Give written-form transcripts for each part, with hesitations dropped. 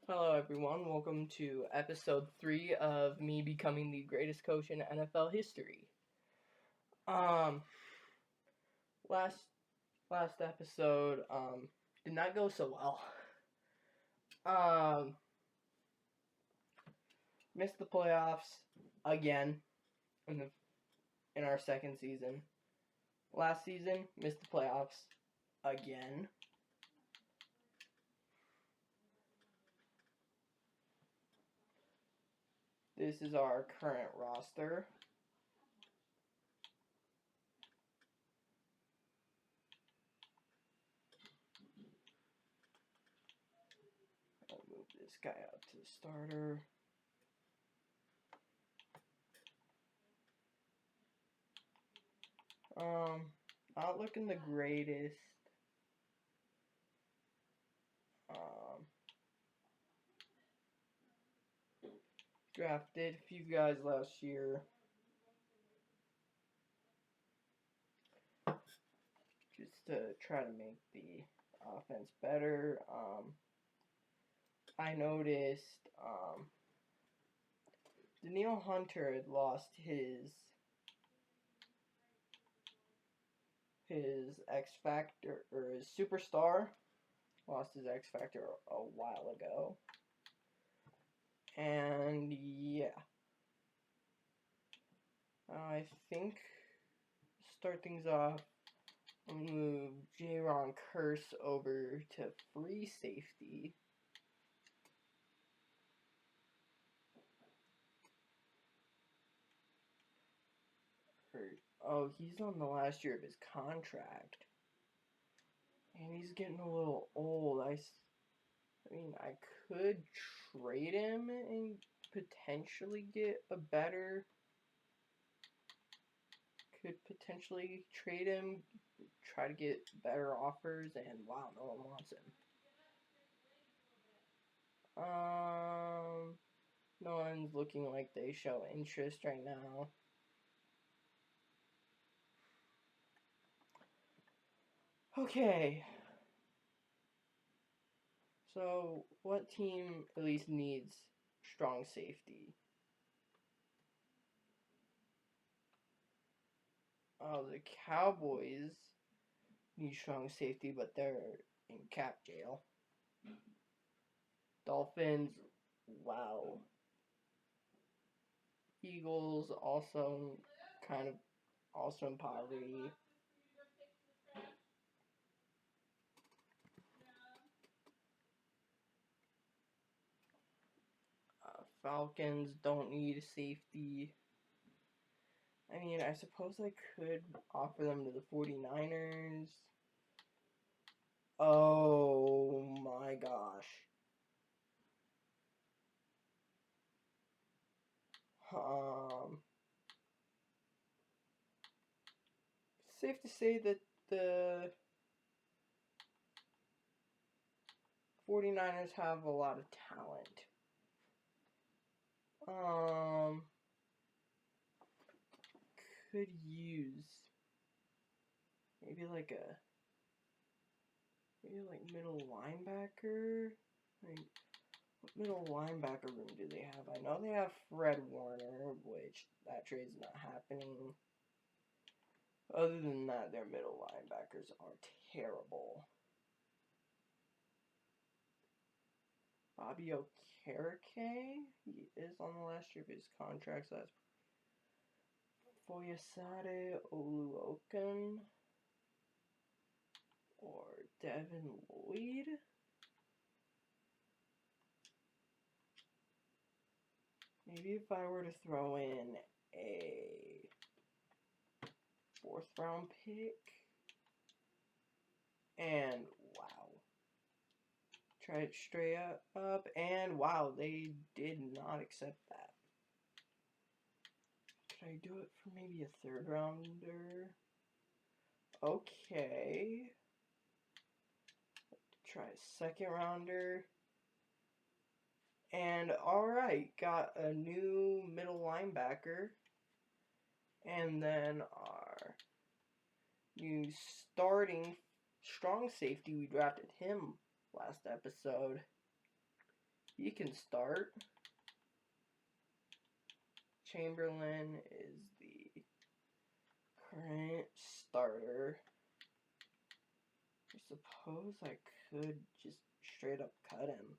Hello, everyone. Welcome to episode 3 of me becoming the greatest coach in NFL history. Um, last last episode did not go so well. Um, Missed the playoffs again in our second season. Last season missed the playoffs again. This is our current roster. I'll move this guy out to the starter. Not looking the greatest. Drafted a few guys last year. Just to try to make the offense better. I noticed Danielle Hunter had lost his X Factor, or his superstar. Lost his X Factor a while ago. And yeah. I think start things off. I'll move Jaron Curse over to free safety. Oh, he's on the last year of his contract. And he's getting a little old. I mean, I could trade him and potentially get a better... Could potentially trade him, try to get better offers, and wow, no one wants him. No one's looking like they show interest right now. Okay. So, what team at least needs strong safety? Oh, the Cowboys need strong safety, but they're in cap jail. Dolphins, wow. Eagles also in poverty. Falcons don't need a safety. I mean, I suppose I could offer them to the 49ers. Oh my gosh. Safe to say that the 49ers have a lot of talent. Could use maybe like middle linebacker. Like, what middle linebacker room do they have? I know they have Fred Warner, which that trade's not happening. Other than that, their middle linebackers are terrible. Bobby Okereke, he is on the last year of his contract, so that's Foyesade Oluokun or Devin Lloyd. Maybe if I were to throw in a 4th round pick, and wow, try it straight up, and wow, they did not accept that. Could I do it for maybe a 3rd rounder? Okay. Try a 2nd rounder. And alright, got a new middle linebacker. And then our new starting strong safety, we drafted him last episode. he can start. Chamberlain is the current starter. I suppose I could just straight up cut him.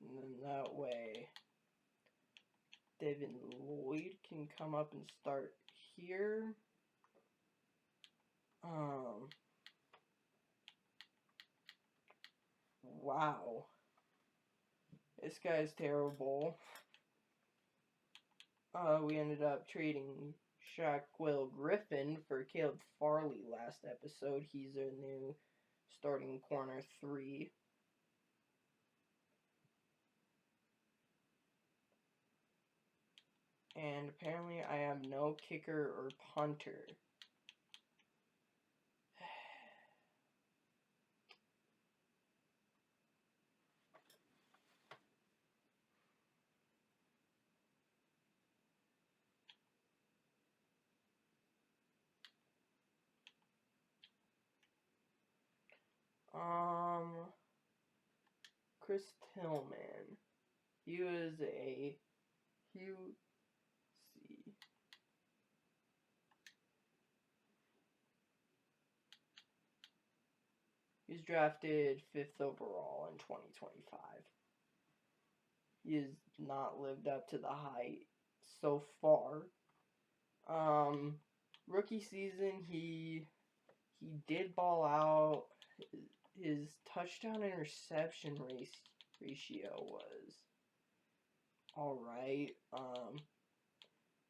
And then that way, Devin Lloyd can come up and start here. Wow. This guy's terrible. We ended up trading Shaquille Griffin for Caleb Farley last episode. He's a new starting corner 3. And apparently I have no kicker or punter. Chris Tillman. He was a He was drafted 5th overall in 2025. He has not lived up to the hype so far. Rookie season, he did ball out. His touchdown interception ratio was alright.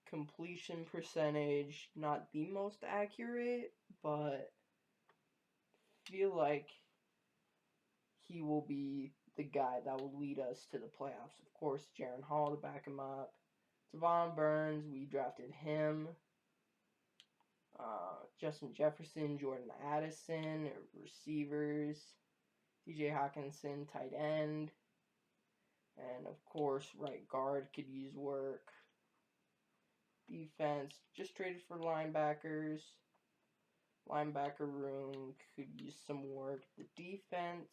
Completion percentage, not the most accurate, but feel like he will be the guy that will lead us to the playoffs. Of course, Jaron Hall to back him up. Savon Burns, we drafted him. Justin Jefferson, Jordan Addison, receivers. TJ Hawkinson, tight end. And of course, right guard could use work. Defense, just traded for linebackers. Linebacker room could use some work. The defense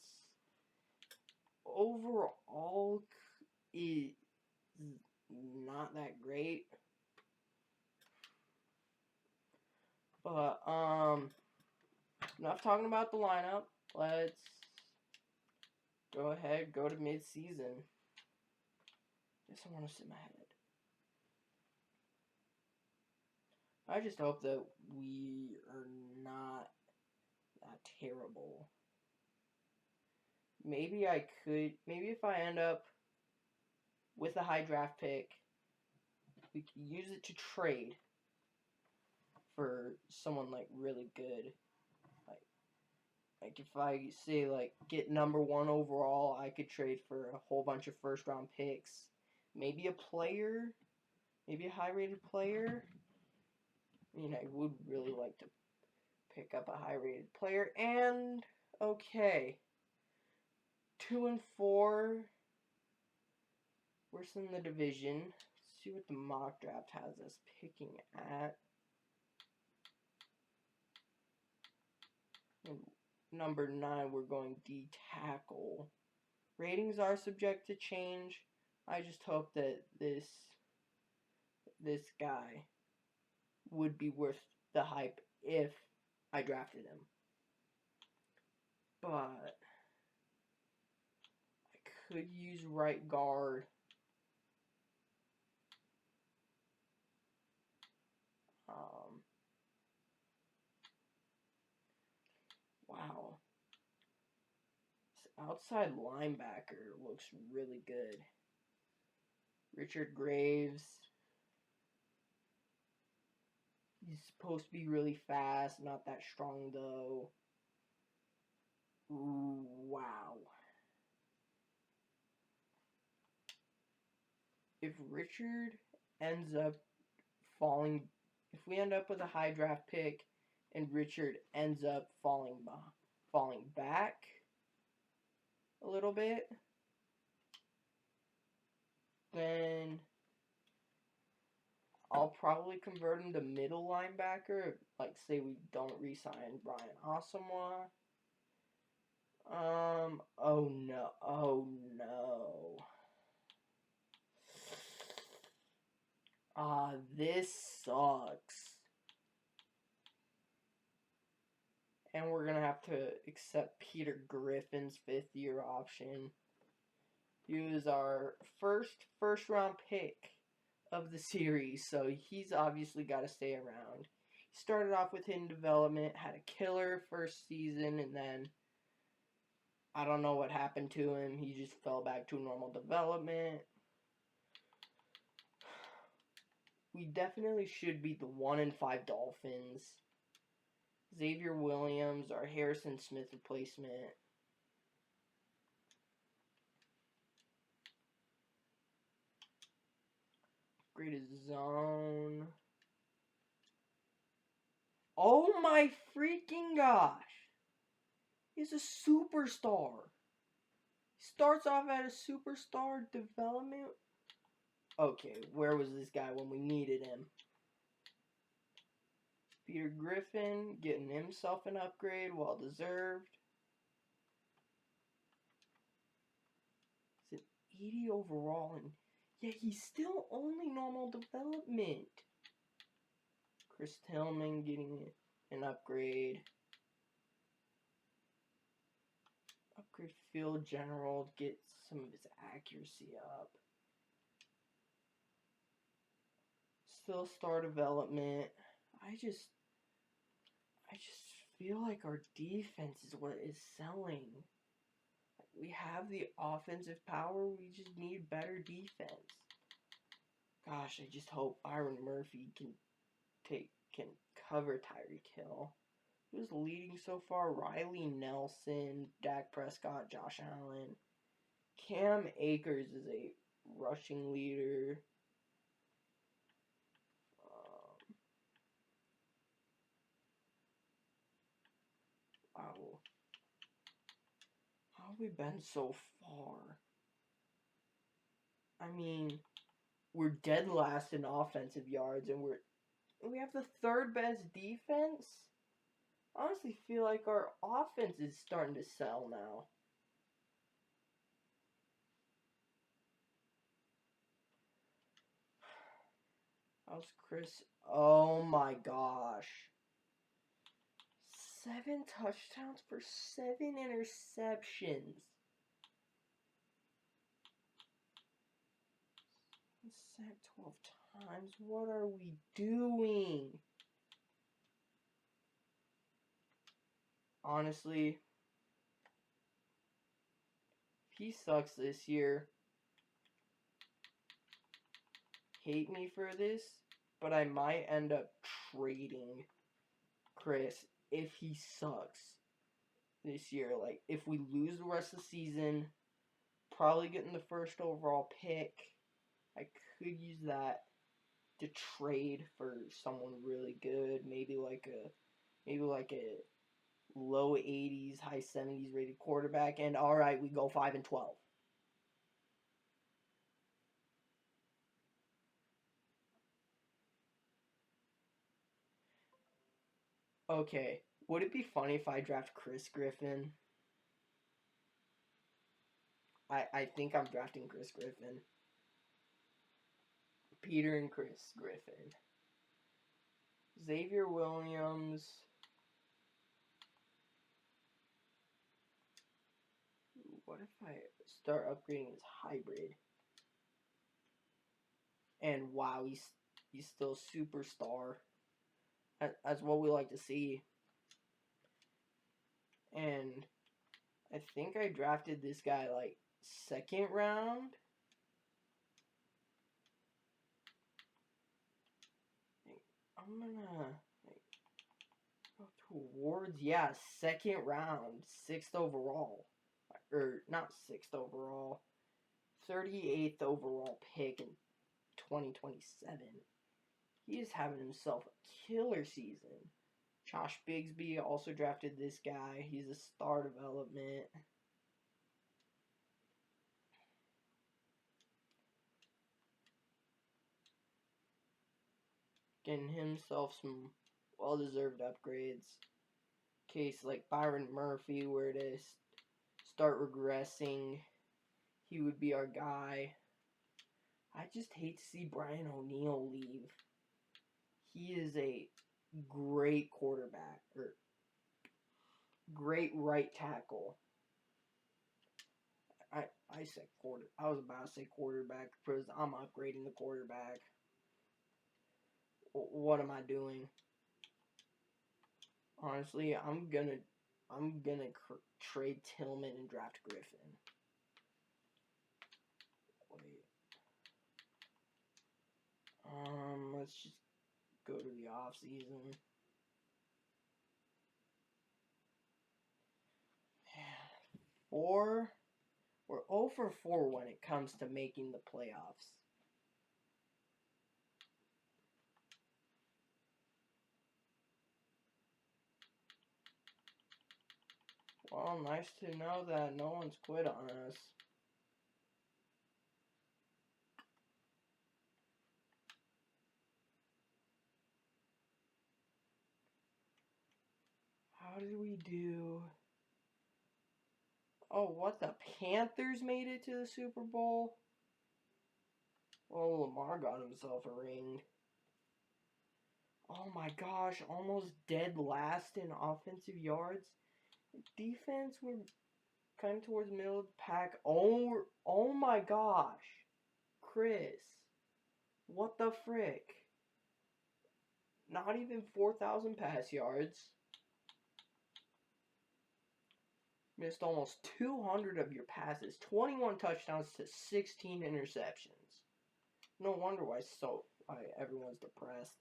overall is not that great. But enough talking about the lineup. Let's go ahead, go to mid-season. Guess I want to sit my head. I just hope that we are not that terrible. Maybe if I end up with a high draft pick, we can use it to trade for someone like really good. Like if I say like get number 1 overall, I could trade for a whole bunch of first round picks. Maybe a player, maybe a high rated player. I mean, I would really like to pick up a high rated player. And okay, 2 and 4. Worse in the division. Let's see what the mock draft has us picking at. And number 9, we're going D tackle. Ratings are subject to change. I just hope that this guy would be worth the hype if I drafted him. But I could use right guard. Wow. This outside linebacker looks really good. Richard Graves. He's supposed to be really fast, not that strong though. Ooh, wow. If Richard ends up falling, if we end up with a high draft pick and Richard ends up falling back a little bit, then I'll probably convert him to middle linebacker. Like, say we don't re-sign Brian Asamoah. Oh no. Oh no. This sucks. And we're gonna have to accept Peter Griffin's 5th-year option. He was our first round pick of the series, so he's obviously got to stay around. He started off with hidden development, had a killer first season, and then I don't know what happened to him. He just fell back to normal development. We definitely should beat the 1-5 Dolphins. Xavier Williams, our Harrison Smith replacement. Upgraded zone. Oh my freaking gosh! He's a superstar. He starts off at a superstar development. Okay, where was this guy when we needed him? Peter Griffin getting himself an upgrade, well deserved. It's an 80 overall, and yeah, he's still only normal development. Chris Tillman getting an upgrade. Upgrade field general to get some of his accuracy up. Still star development. I just feel like our defense is what is selling. We have the offensive power, we just need better defense. Gosh, I just hope Byron Murphy can cover Tyreek Hill. Who's leading so far? Riley Nelson, Dak Prescott, Josh Allen. Cam Akers is a rushing leader. Wow. How have we been so far? I mean, we're dead last in offensive yards, and we have the 3rd best defense. I honestly feel like our offense is starting to sell now. How's Chris? Oh my gosh. 7 touchdowns for 7 interceptions. Sacked 12 times. What are we doing? Honestly, he sucks this year. Hate me for this, but I might end up trading Chris if he sucks this year. Like, if we lose the rest of the season, probably getting the 1st overall pick. I could use that to trade for someone really good, maybe like a low 80s, high 70s rated quarterback, and all right, we go 5-12. Okay, would it be funny if I draft Chris Griffin? I think I'm drafting Chris Griffin. Peter and Chris Griffin. Xavier Williams. What if I start upgrading his hybrid? And wow, he's still superstar. That's what we like to see. And I think I drafted this guy like 2nd round. I'm gonna go towards 2nd round, 6th overall, or not 6th overall, 38th overall pick in 2027. He is having himself a killer season. Josh Bigsby also drafted this guy. He's a star development. getting himself some well-deserved upgrades. Case like Byron Murphy, where to start regressing, he would be our guy. I just hate to see Brian O'Neill leave. He is a great quarterback, or great right tackle. I said I was about to say quarterback because I'm upgrading the quarterback. What am I doing? Honestly, I'm gonna trade Tillman and draft Griffin. Wait. Let's just go to the off season. We're 0 for 4 when it comes to making the playoffs. Well, nice to know that no one's quit on us. How did we do? Oh, what? The Panthers made it to the Super Bowl? Well, Lamar got himself a ring. Oh my gosh, almost dead last in offensive yards. Defense, we're kind of towards the middle of the pack. Oh my gosh. Chris. What the frick? Not even 4,000 pass yards. Missed almost 200 of your passes. 21 touchdowns to 16 interceptions. No wonder why everyone's depressed.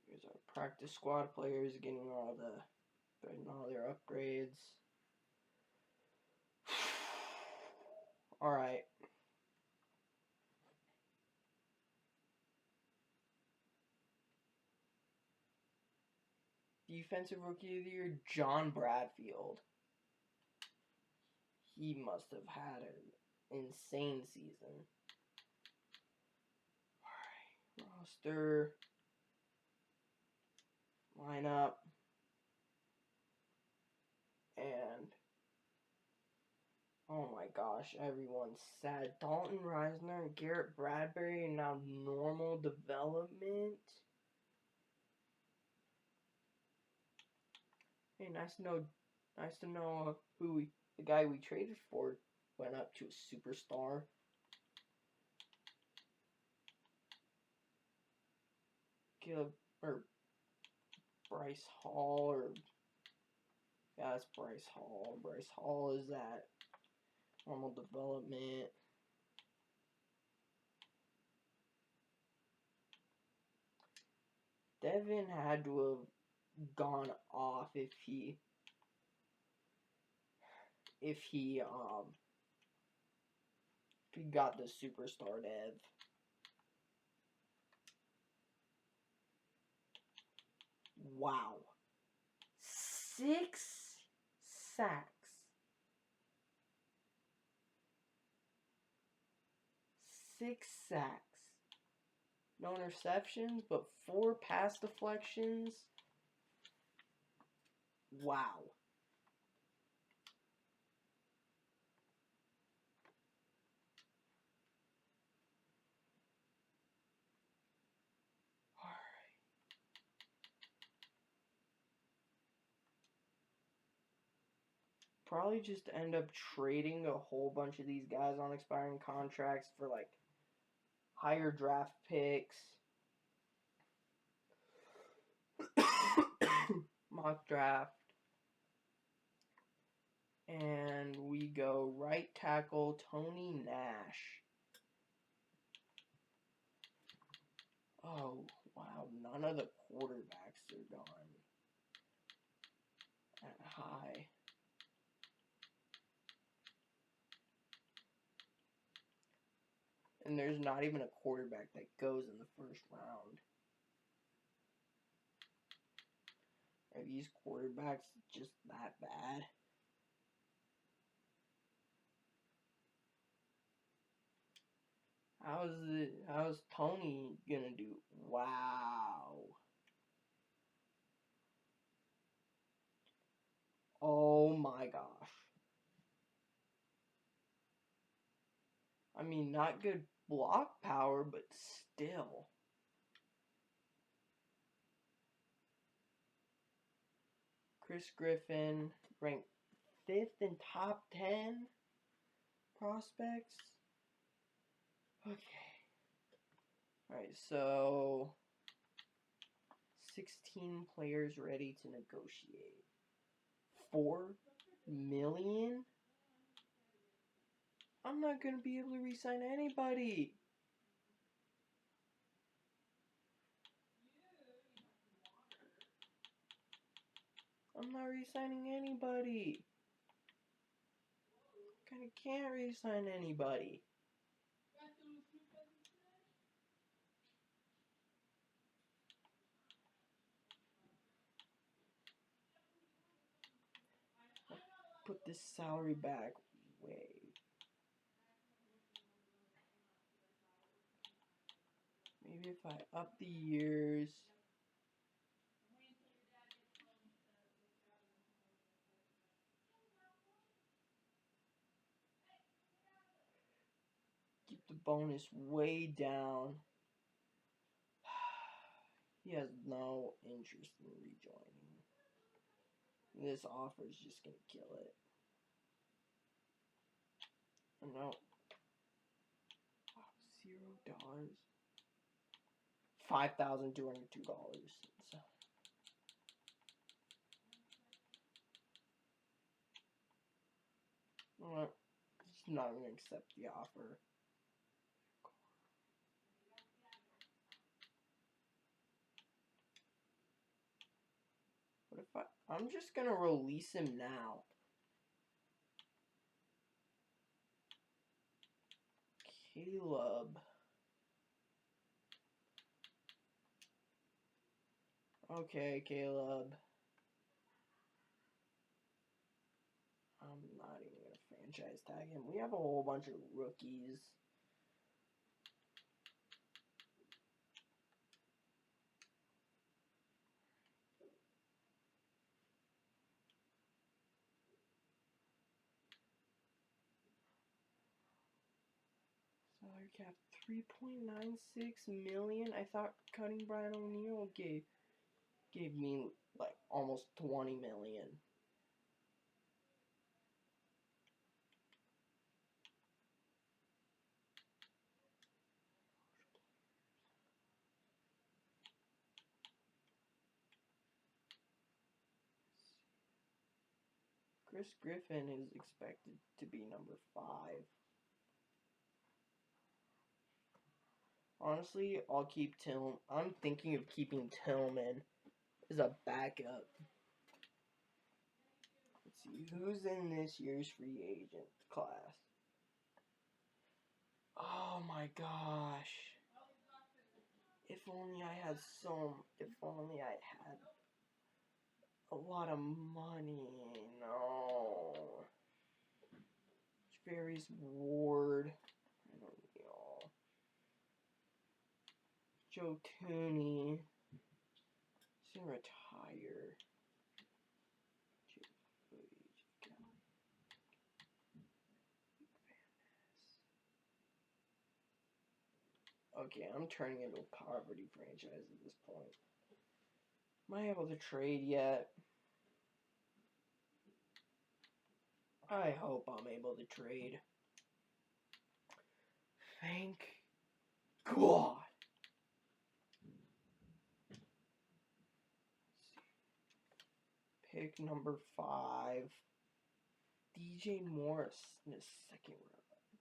Here's our practice squad players getting all their upgrades. Alright. Defensive Rookie of the Year, John Bradfield. He must have had an insane season. Alright. Roster. Lineup. And oh my gosh, everyone's sad. Dalton Reisner and Garrett Bradbury are now normal development. Hey, nice to know the guy we traded for went up to a superstar. Bryce Hall, yeah, that's Bryce Hall. Bryce Hall is that normal development. Devin had to have gone off if he got the superstar dev. Wow. 6 sacks. 6 sacks. No interceptions, but 4 pass deflections. Wow. Probably just end up trading a whole bunch of these guys on expiring contracts for like higher draft picks. Mock draft. And we go right tackle Tony Nash. Oh, wow. None of the quarterbacks are gone at high. And there's not even a quarterback that goes in the first round. Are these quarterbacks just that bad? How's Tony gonna do? Wow. Oh my gosh. I mean, not good block power, but still. Chris Griffin, ranked 5th in top 10 prospects. Okay. Alright, so 16 players ready to negotiate. 4 million? I'm not gonna be able to re-sign anybody. I'm not re-signing anybody. Kinda can't re-sign anybody. Put this salary back way. Maybe if I up the years. Keep the bonus way down. He has no interest in rejoining. This offer is just gonna kill it. No. $0. $5,202. So. Alright. Just not gonna accept the offer. What if I'm just gonna release him now. Caleb. Okay, Caleb. I'm not even gonna franchise tag him. We have a whole bunch of rookies. Salary cap 3.96 million. I thought cutting Brian O'Neill gave me like almost 20 million. Chris Griffin is expected to be number 5. Honestly, I'll keep I'm thinking of keeping Tillman as a backup. Let's see who's in this year's free agent class. Oh my gosh. If only I had a lot of money. No. Sperry's Ward. I don't know. Joe Tooney. He's gonna retire. Okay, I'm turning into a poverty franchise at this point. Am I able to trade yet? I hope I'm able to trade. Thank God. Pick number 5. DJ Morris in the 2nd round.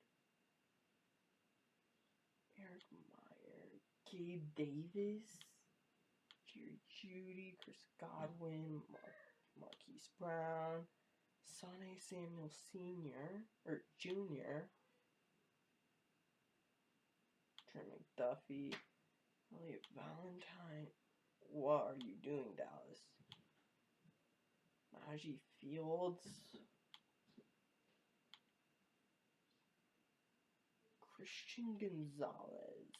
Eric Meyer. Gabe Davis. Jerry Jeudy. Chris Godwin. Marquise Brown. Sonny Samuel Sr. or Jr. Trent McDuffie. Elliot Valentine. What are you doing, Dallas? Najee Fields. Christian Gonzalez,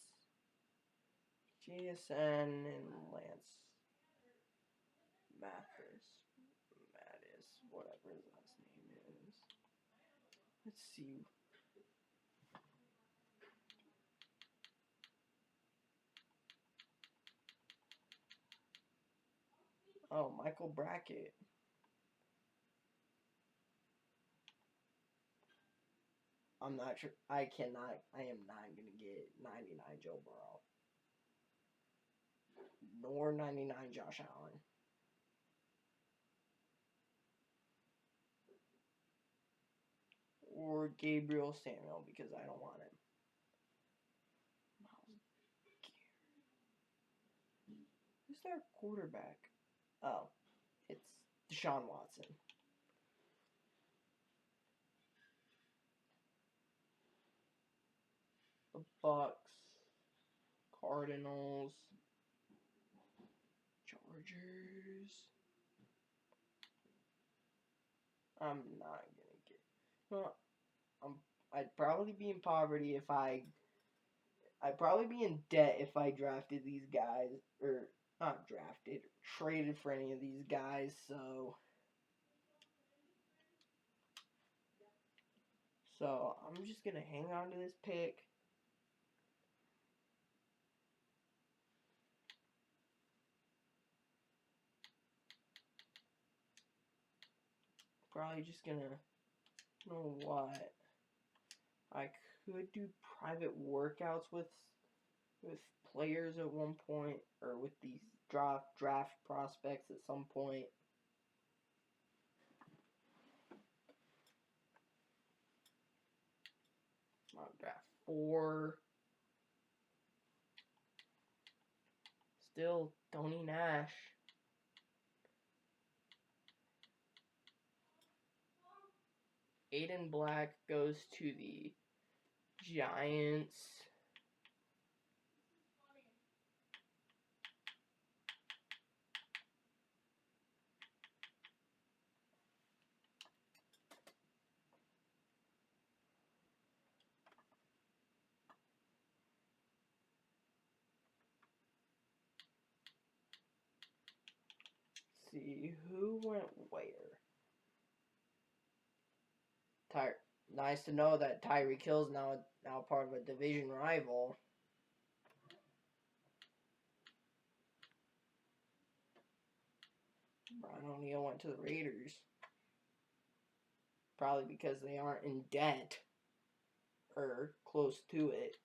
JSN, and Lance Mattis, whatever his last name is. Let's see. Oh, Michael Brackett. I'm not sure. I am not going to get 99 Joe Burrow. Nor 99 Josh Allen. Or Gabriel Samuel, because I don't want him. Who's their quarterback? Oh, it's Deshaun Watson. The Bucks, Cardinals, Chargers. I'm not gonna get. Well, I'd probably be in poverty if I'd probably be in debt if I drafted these guys, or not drafted, traded for any of these guys. So I'm just gonna hang on to this pick. Probably just gonna, you know what? I could do private workouts with players at one point, or with these draft prospects at some point. Draft 4. Still Tony Nash. Aiden Black goes to the Giants. See who went where. Nice to know that Tyreek Hill's now part of a division rival. Brian O'Neill went to the Raiders. Probably because they aren't in debt. Or close to it.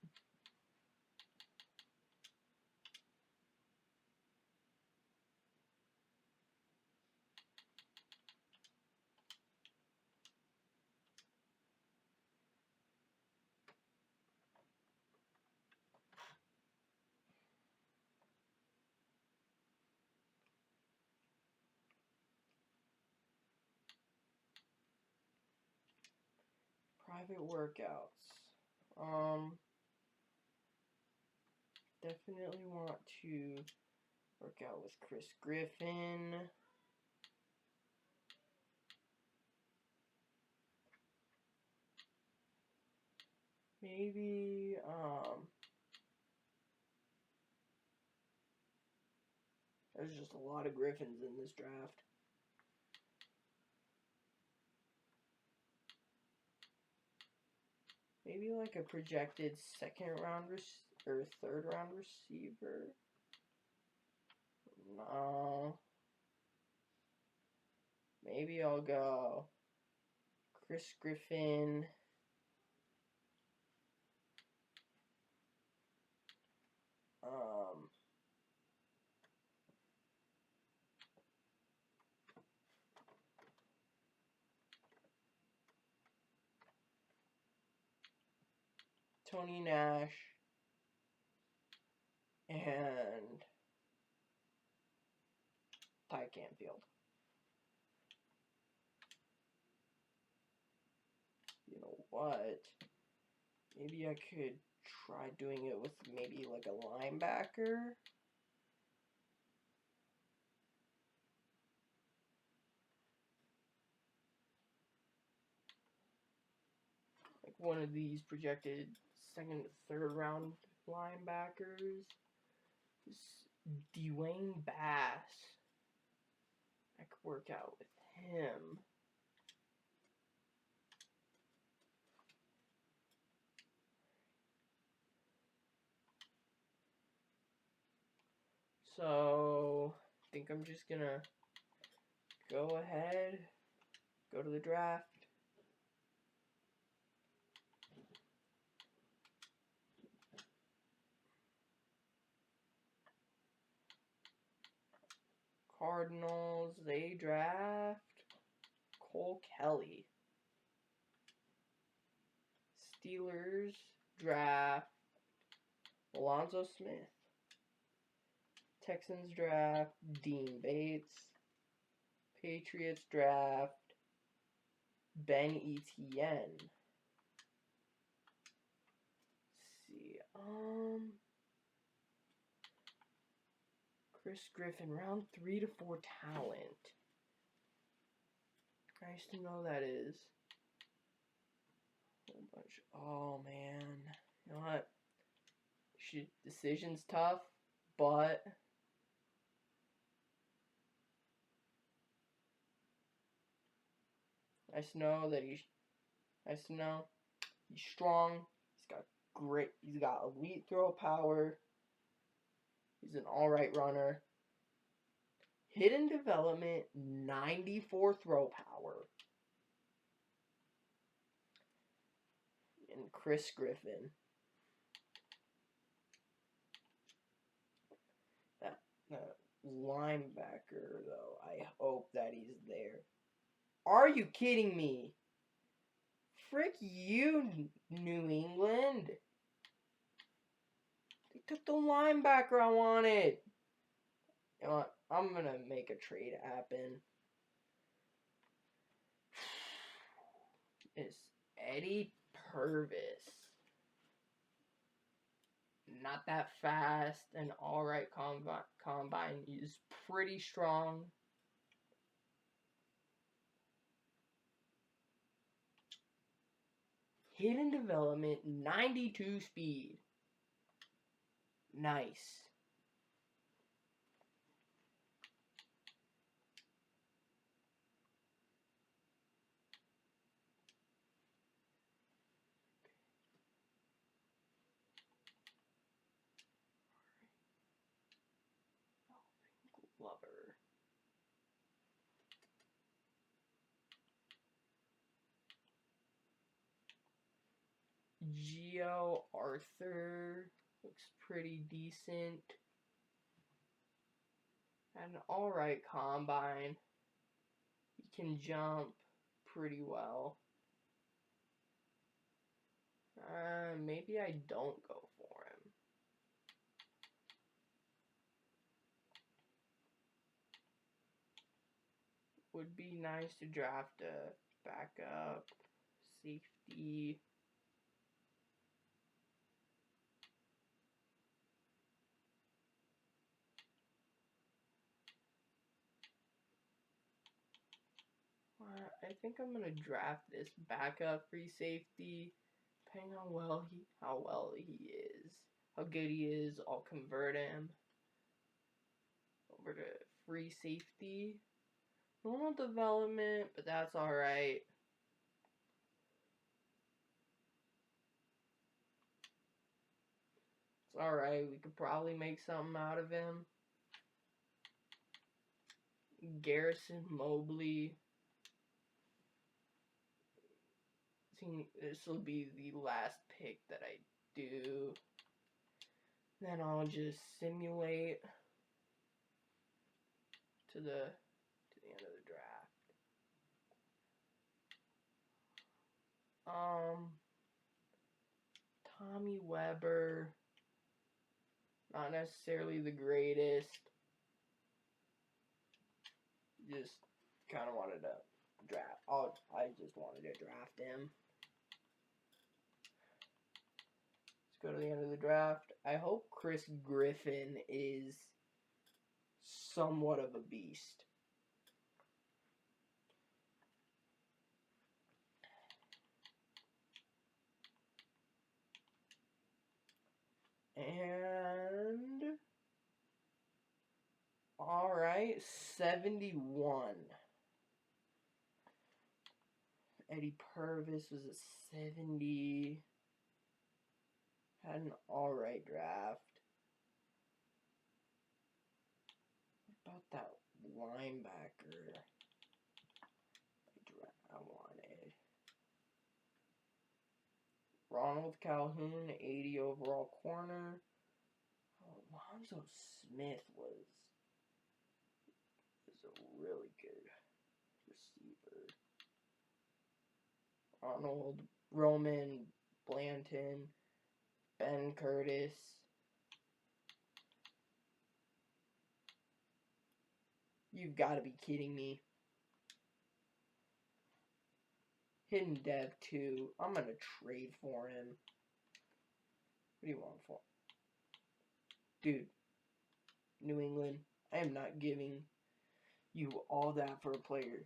Private workouts. Definitely want to work out with Chris Griffin. Maybe, there's just a lot of Griffins in this draft. Maybe like a projected second round or third round receiver. No. Maybe I'll go Chris Griffin. Tony Nash. And Ty Canfield. You know what? Maybe I could try doing it with maybe like a linebacker. Like one of these projected second, third round linebackers. Dwayne Bass. I could work out with him. So, I think I'm just gonna go ahead, go to the draft. Cardinals, they draft Cole Kelly. Steelers draft Alonzo Smith. Texans draft Dean Bates. Patriots draft Ben Etienne. Let's see. Chris Griffin, round 3 to 4 talent. Nice to know that is. Whole bunch. Oh man. You know what? Decision's tough, but nice to know that he's strong. He's got elite throw power. He's an alright runner. Hidden development, 94 throw power. And Chris Griffin. That linebacker, though, I hope that he's there. Are you kidding me? Frick you, New England. They took the linebacker I wanted. You know what? I'm going to make a trade happen. It's Eddie Purvis. Not that fast. An alright combine. He's pretty strong. Hidden development, 92 speed. Nice. Lover. Geo Arthur looks pretty decent. An alright combine. He can jump pretty well. Maybe I don't go for him. Would be nice to draft a backup safety. I think I'm gonna draft this backup free safety. Depending on how well he is, how good he is, I'll convert him over to free safety. Normal development, but that's alright. It's alright, we could probably make something out of him. Garrison Mobley. This will be the last pick that I do. Then I'll just simulate to the end of the draft. Tommy Weber. Not necessarily the greatest. Just kind of wanted to draft. I just wanted to draft him. Let's go to the end of the draft. I hope Chris Griffin is somewhat of a beast. And all right, 71. Eddie Purvis was at 70. Had an all right draft. What about that linebacker I wanted? Ronald Calhoun, 80 overall corner. Alonzo Smith was a really good receiver. Arnold, Roman, Blanton, Ben Curtis. You've got to be kidding me. Hidden Dev 2. I'm going to trade for him. What do you want for? Dude, New England, I am not giving you all that for a player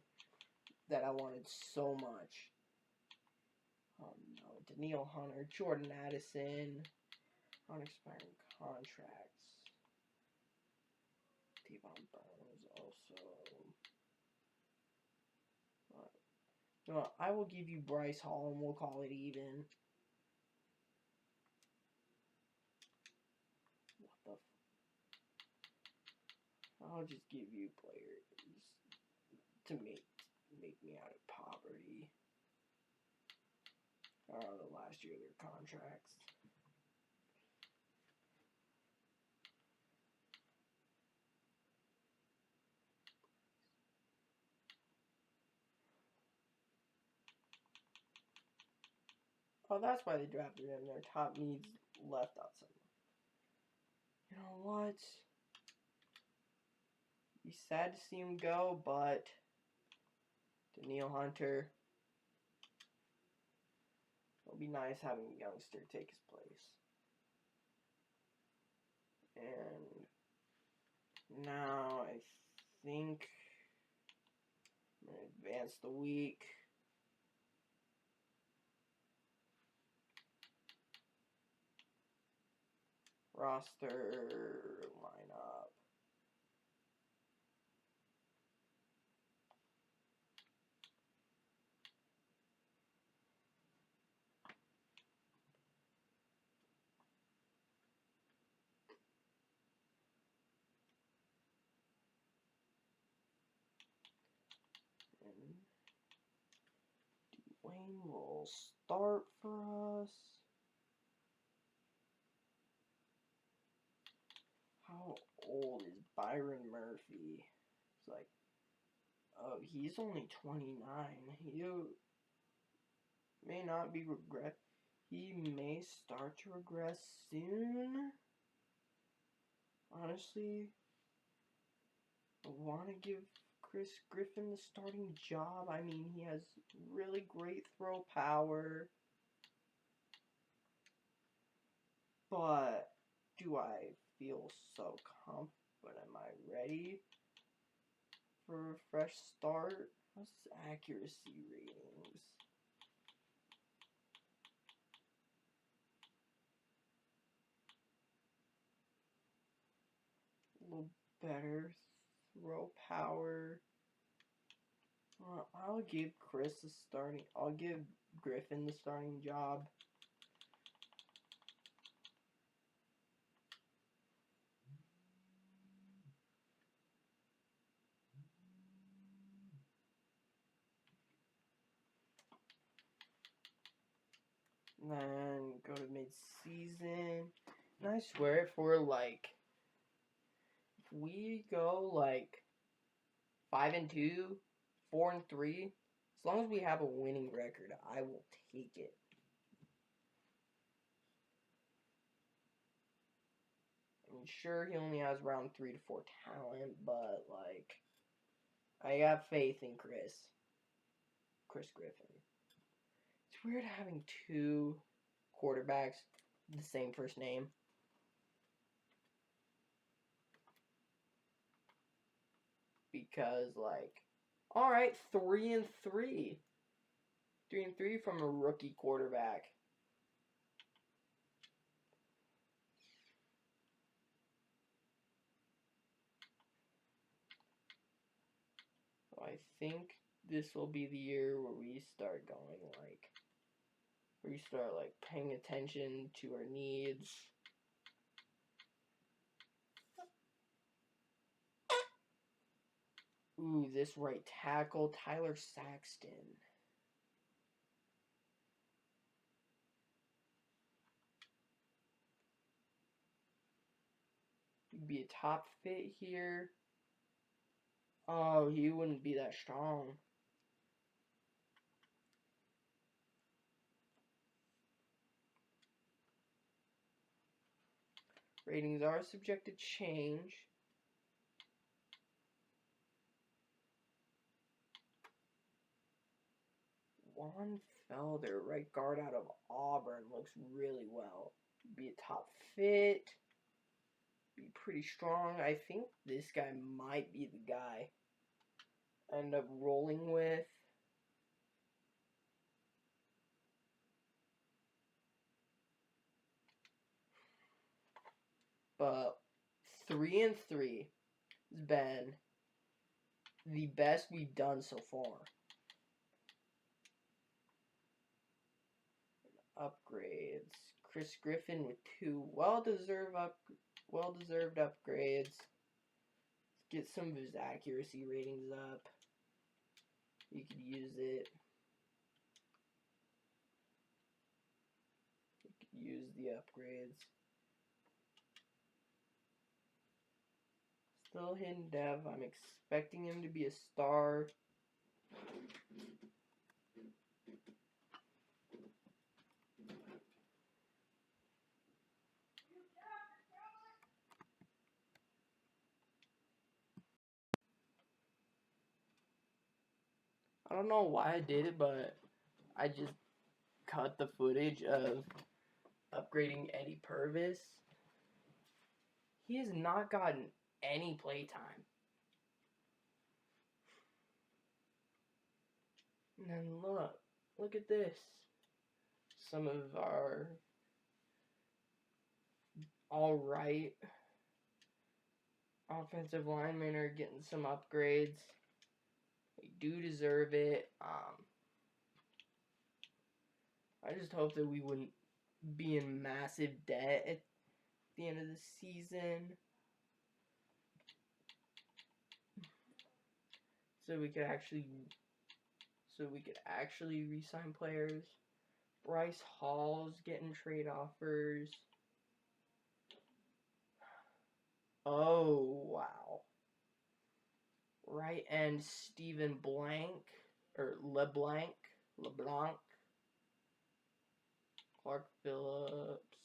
that I wanted so much. Oh no, Daniil Hunter, Jordan Addison, unexpiring contracts. Devon Burns also. No, I will give you Bryce Hall and we'll call it even. What the I'll just give you players to make me out of poverty. The last year of their contracts. Oh, that's why they drafted him. Their top needs left out somewhere. You know what? Be sad to see him go, but Daniil Hunter. It'll be nice having a youngster take his place. And now I think I'm going to advance the week. Roster lineup. And Dwayne will start for us. How old is Byron Murphy? It's like, oh, he's only 29. He may not be regret. He may start to regress soon. Honestly, I want to give Chris Griffin the starting job. I mean, he has really great throw power. But do I feel so confident? Am I ready for a fresh start? How's his accuracy ratings? A little better throw power. I'll give I'll give Griffin the starting job. And then go to mid-season. And I swear if we go like 5-2, 4-3, as long as we have a winning record, I will take it. I'm sure he only has around 3 to 4 talent, but like I have faith in Chris Griffin. It's weird having two quarterbacks the same first name. Because like, all right, 3-3. 3-3 from a rookie quarterback. I think this will be the year where we start going where you start paying attention to our needs. Ooh, this right tackle, Tyler Saxton. He'd be a top fit here. Oh, he wouldn't be that strong. Ratings are subject to change. Juan Felder, right guard out of Auburn, looks really well. Be a top fit. Be pretty strong. I think this guy might be the guy I end up rolling with. But 3-3 has been the best we've done so far. Upgrades. Chris Griffin with 2 well-deserved upgrades. Let's get some of his accuracy ratings up. You could use it. You could use the upgrades. Still hidden dev. I'm expecting him to be a star. I don't know why I did it, but I just cut the footage of upgrading Eddie Purvis. He has not gotten any playtime. And then look at this. Some of our alright offensive linemen are getting some upgrades. They do deserve it. I just hope that we wouldn't be in massive debt at the end of the season. So we could actually re-sign players. Bryce Hall's getting trade offers. Oh, wow. Right end Stephen Blank, or LeBlanc. Clark Phillips.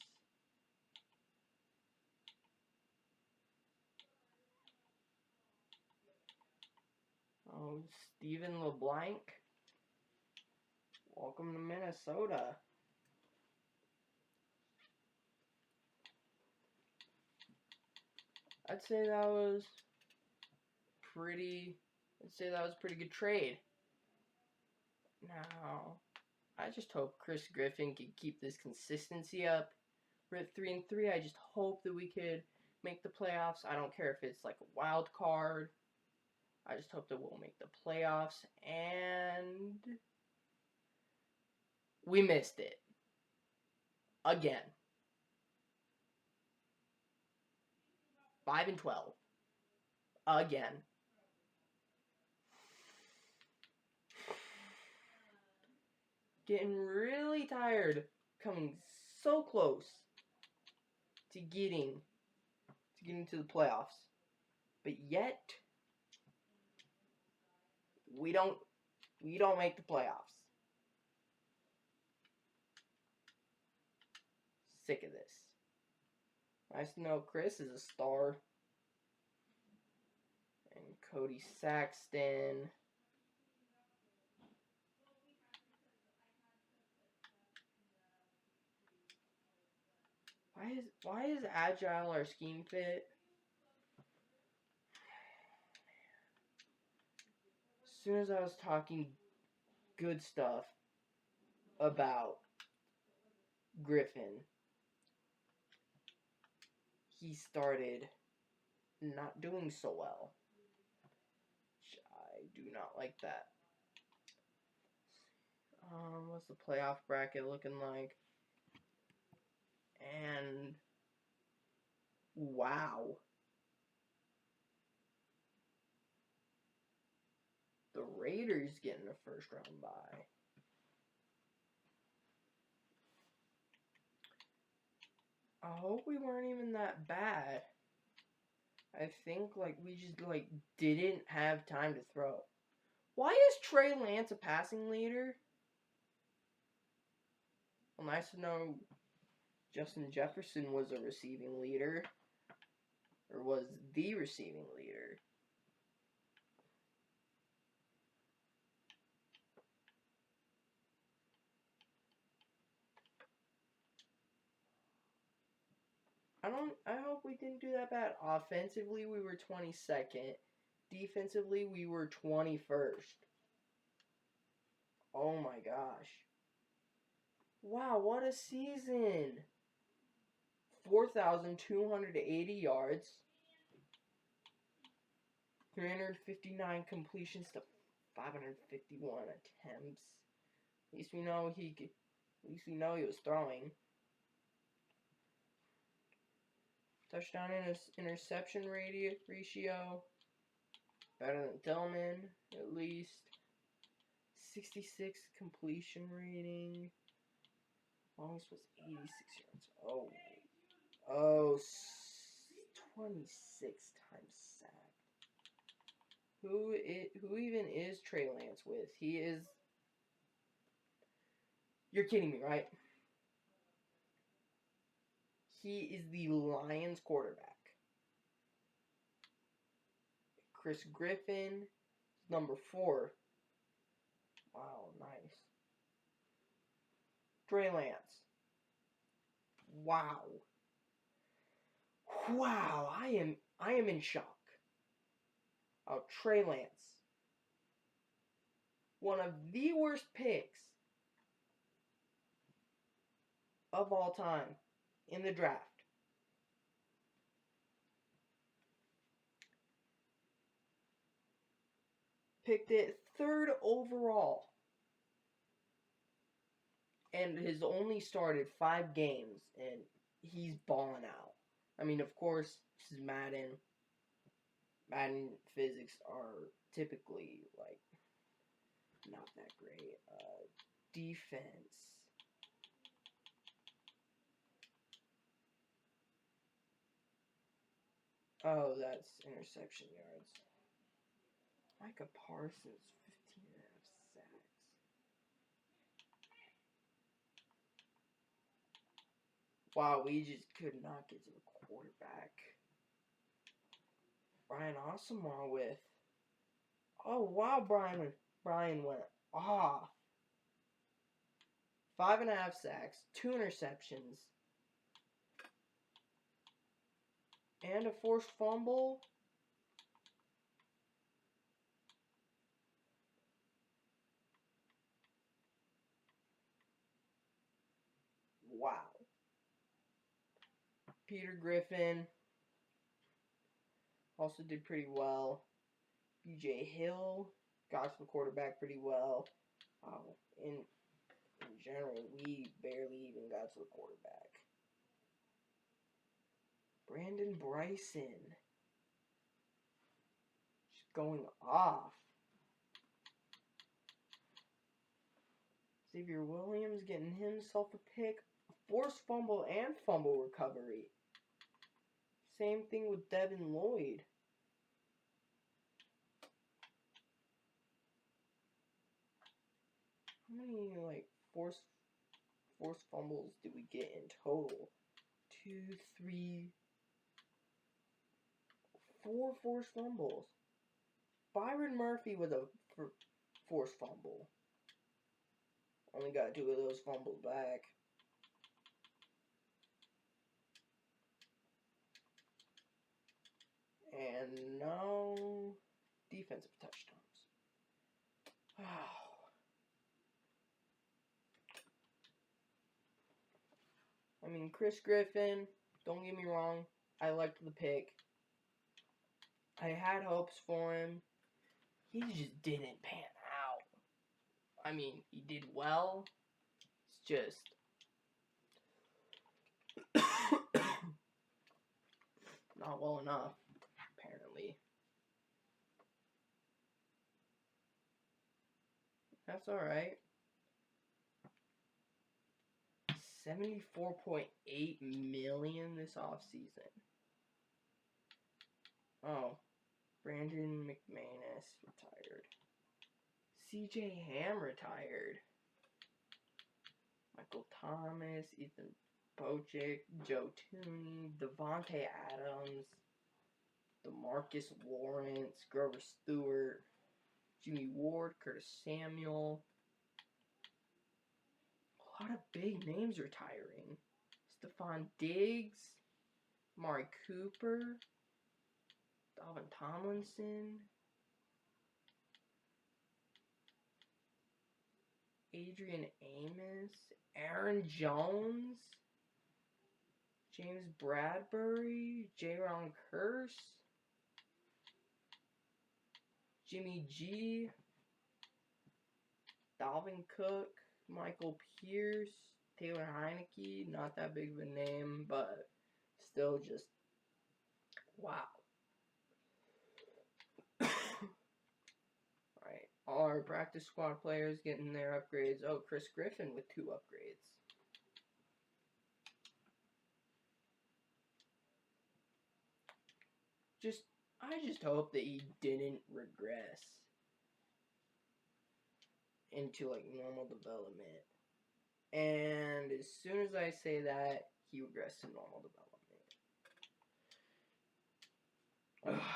Oh, Stephen LeBlanc. Welcome to Minnesota. I'd say that was pretty good trade. Now, I just hope Chris Griffin can keep this consistency up. We're at 3-3. I just hope that we could make the playoffs. I don't care if it's like a wild card. I just hope that we'll make the playoffs. And we missed it. Again. 5-12. Again. Getting really tired. Coming so close to getting to the playoffs. But yet we don't make the playoffs. Sick of this. Nice to know Chris is a star. And Cody Saxton. Why is Agile our scheme fit? As soon as I was talking good stuff about Griffin, he started not doing so well. Which I do not like that. What's the playoff bracket looking like? And wow. The Raiders getting a first round bye. I hope we weren't even that bad. I think like we just like didn't have time to throw. Why is Trey Lance a passing leader? Well, nice to know Justin Jefferson was a receiving leader. Or was the receiving leader. I hope we didn't do that bad. Offensively, we were 22nd. Defensively, we were 21st. Oh my gosh. Wow, what a season. 4,280 yards. 359 completions to 551 attempts. At least we know he was throwing. Touchdown interception ratio. Better than Tillman, at least. 66 completion rating. Longest was 86 yards. Oh, 26 times sacked. Who even is Trey Lance with? He is... You're kidding me, right? He is the Lions quarterback. Chris Griffin, number 4. Wow, nice. Trey Lance. Wow. Wow, I am in shock. Oh, Trey Lance. One of the worst picks of all time in the draft. Picked it 3rd overall. And has only started 5 games, and he's balling out. I mean, of course, this is Madden. Madden physics are typically, like, not that great. Defense. Oh, that's interception yards. Micah Parsons, 15.5 sacks. Wow, we just could not get to the quarterback. Brian Asamoah with... Oh, wow, Brian went off. 5.5 sacks, 2 interceptions, and a forced fumble. Wow. Peter Griffin also did pretty well. BJ Hill got to the quarterback pretty well. In general, we barely even got to the quarterback. Brandon Bryson just going off. Xavier Williams getting himself a pick, a forced fumble, and fumble recovery. Same thing with Devin Lloyd. How many, like, forced fumbles did we get in total? 2, 3, 4 forced fumbles. Byron Murphy with a forced fumble. Only got 2 of those fumbles back. And no defensive touchdowns. I mean, Chris Griffin, don't get me wrong, I liked the pick. I had hopes for him. he just didn't pan out. I mean, he did well. It's just not well enough, apparently. That's alright. 74.8 million this offseason. Oh, Brandon McManus retired. CJ Ham retired. Michael Thomas, Ethan Bocic, Joe Tooney, Devontae Adams, DeMarcus Lawrence, Grover Stewart, Jimmy Ward, Curtis Samuel. A lot of big names retiring. Stephon Diggs, Amari Cooper, Dalvin Tomlinson, Adrian Amos, Aaron Jones, James Bradbury, Jaron Kearse, Jimmy G, Dalvin Cook, Michael Pierce, Taylor Heineke, not that big of a name, but still just, wow. Alright, all our practice squad players getting their upgrades. Oh, Chris Griffin with 2 upgrades. I just hope that he didn't regress into like normal development. And as soon as I say that, he regressed to normal development.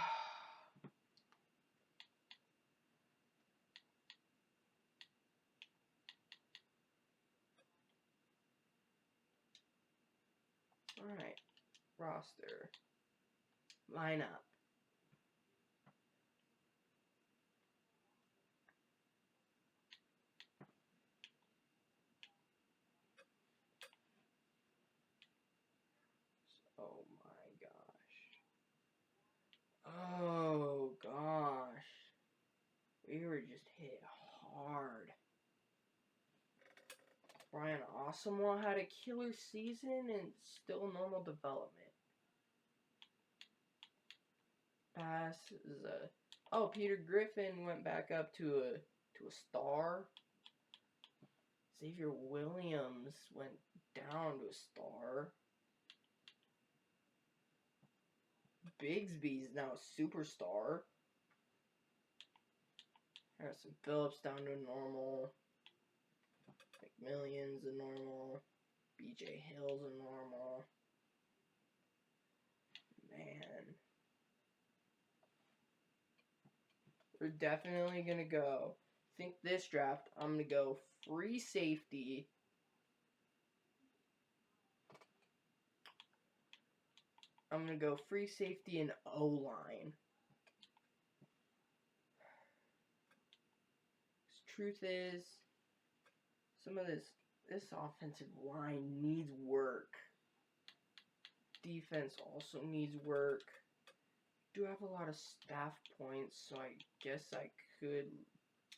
Alright. Roster. Lineup. Oh my gosh. Oh gosh. We were just hit hard. Brian Asamoah had a killer season and still normal development. Pass is a... Oh, Peter Griffin went back up to a star. Xavier Williams went down to a star. Bigsby's now a superstar. Harrison Phillips down to normal. McMillion's a normal. BJ Hill's a normal. Man. We're definitely going to go. I think this draft, I'm going to go free safety. I'm going to go free safety and O-line. Truth is, some of this offensive line needs work. Defense also needs work. Do have a lot of staff points, so I guess I could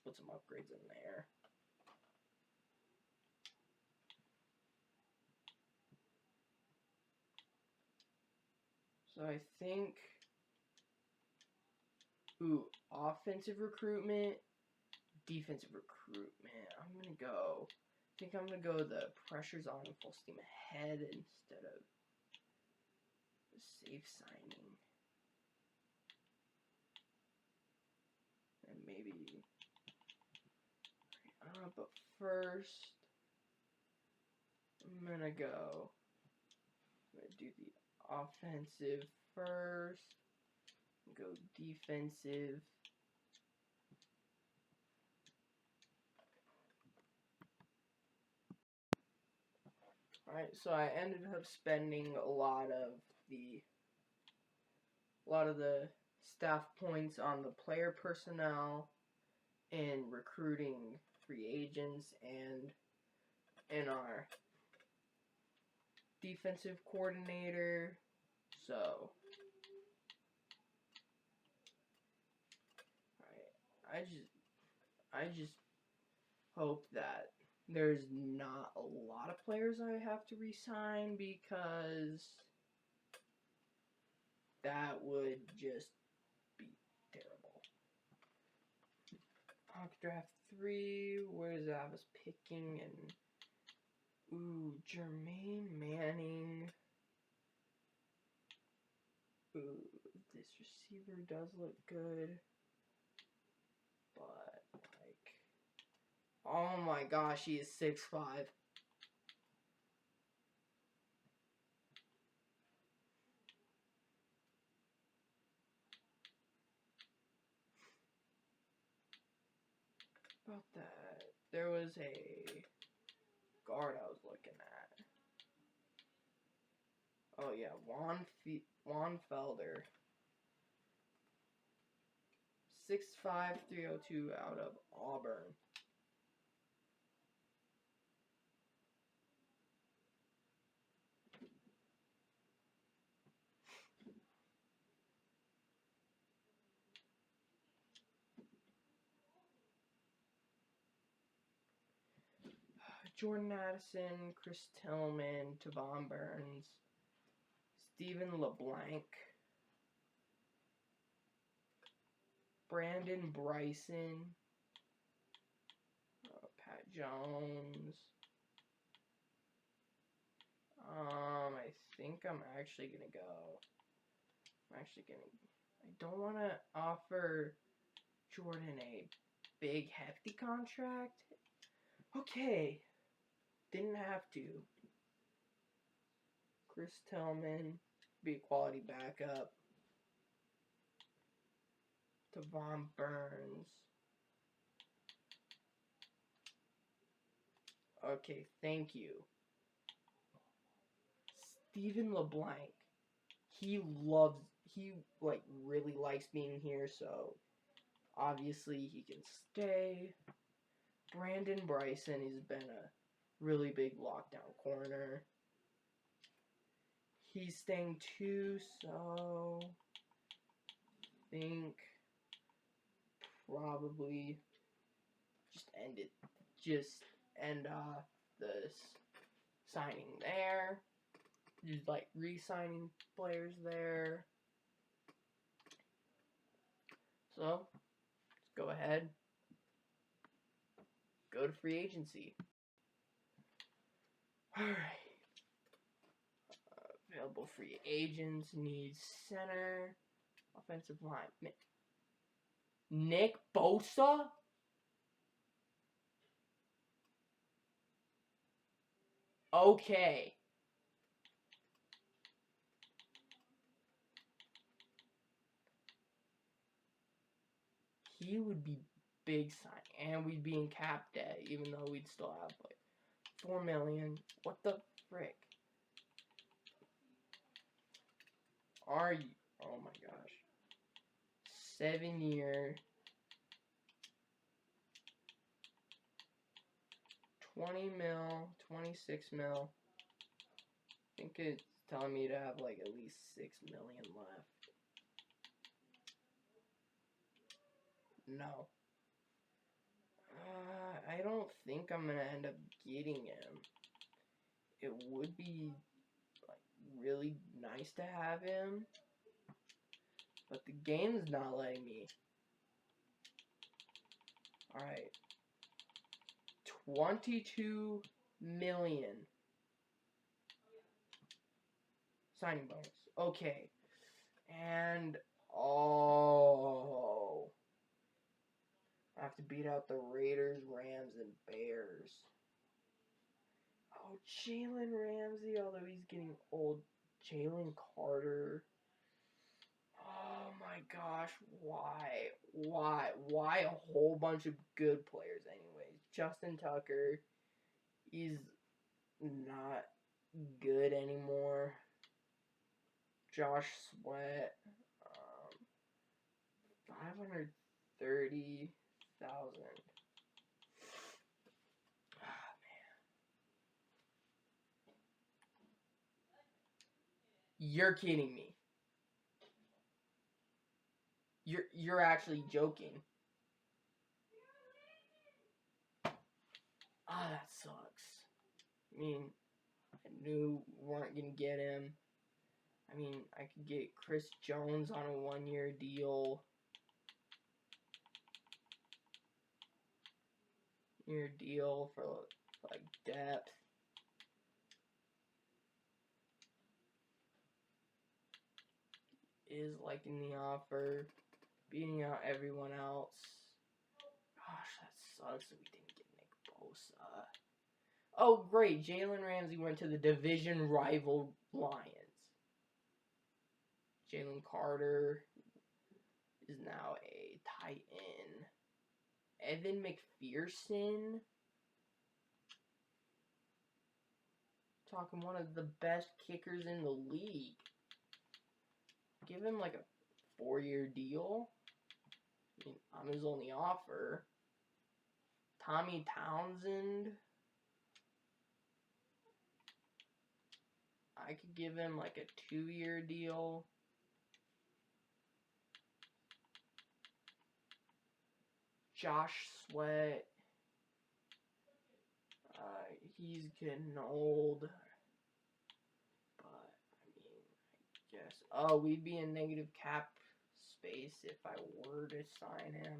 put some upgrades in there. So I think, offensive recruitment, defensive recruitment. I think I'm gonna go the pressure's on full steam ahead instead of the safe signing. And maybe, but first, I'm gonna do the offensive first, go defensive. Alright, so I ended up spending a lot of the staff points on the player personnel and recruiting free agents and in our defensive coordinator. So I just hope that there's not a lot of players I have to re-sign, because that would just be terrible. Mock draft 3, where does that have us picking? And ooh, Jermaine Manning. Ooh, this receiver does look good, but like, oh my gosh, he is 6'5". About that, there was a guard I was looking at. Oh yeah, Juan Felder. 6'5", 302 out of Auburn. Jordan Addison, Chris Tillman, Tavon Burns, Stephen LeBlanc, Brandon Bryson, Pat Jones. I think I'm actually gonna go. I don't want to offer Jordan a big hefty contract. Okay, didn't have to. Chris Tillman, be a quality backup. Tavon Burns. Okay, thank you. Stephen LeBlanc. He really likes being here, so obviously he can stay. Brandon Bryson, he's been a really big lockdown corner. He's staying too, so I think probably just end off this signing there. Just like re-signing players there. So let's go ahead. Go to free agency. Alright. Available free agents. Needs center. Offensive line. Nick Bosa? Okay. He would be big sign, and we'd be in cap debt, even though we'd still have like $4 million. What the frick? Are you? Oh my gosh. 7-year, 20 mil, 26 mil. I think it's telling me to have like at least 6 million left. No. I don't think I'm gonna end up getting him. It would be like really nice to have him, but the game's not letting me. Alright. 22 million. Signing bonus. Okay. And oh, I have to beat out the Raiders, Rams, and Bears. Oh, Jalen Ramsey, although he's getting old. Jalen Carter. Oh my gosh, why? Why a whole bunch of good players anyways? Justin Tucker, he's not good anymore. Josh Sweat, 530,000. Ah, man. You're kidding me. You're actually joking. Ah, that sucks. I mean, I knew we weren't going to get him. I mean, I could get Chris Jones on a 1-year deal. Year deal for like depth. Is liking the offer, beating out everyone else. Gosh, that sucks that we didn't get Nick Bosa. Oh, great. Jalen Ramsey went to the division rival Lions. Jalen Carter is now a tight end. Evan McPherson. Talking one of the best kickers in the league. Give him like a 4-year deal. I mean, I'm his only offer. Tommy Townsend. I could give him like a 2-year deal. Josh Sweat. He's getting old. But, I mean, I guess. Oh, we'd be in negative cap space if I were to sign him.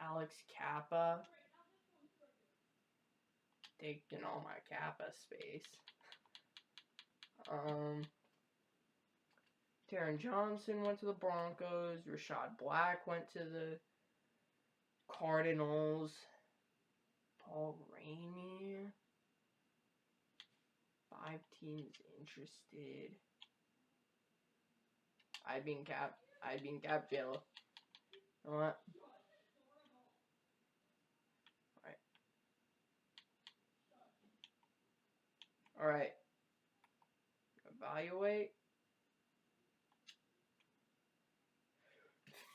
Alex Kappa. Taking all my Kappa space. Taron Johnson went to the Broncos. Rashad Black went to the Cardinals. Paul Rainey. 5 teams interested. I'd be in cap jail. You know what? Alright. Evaluate.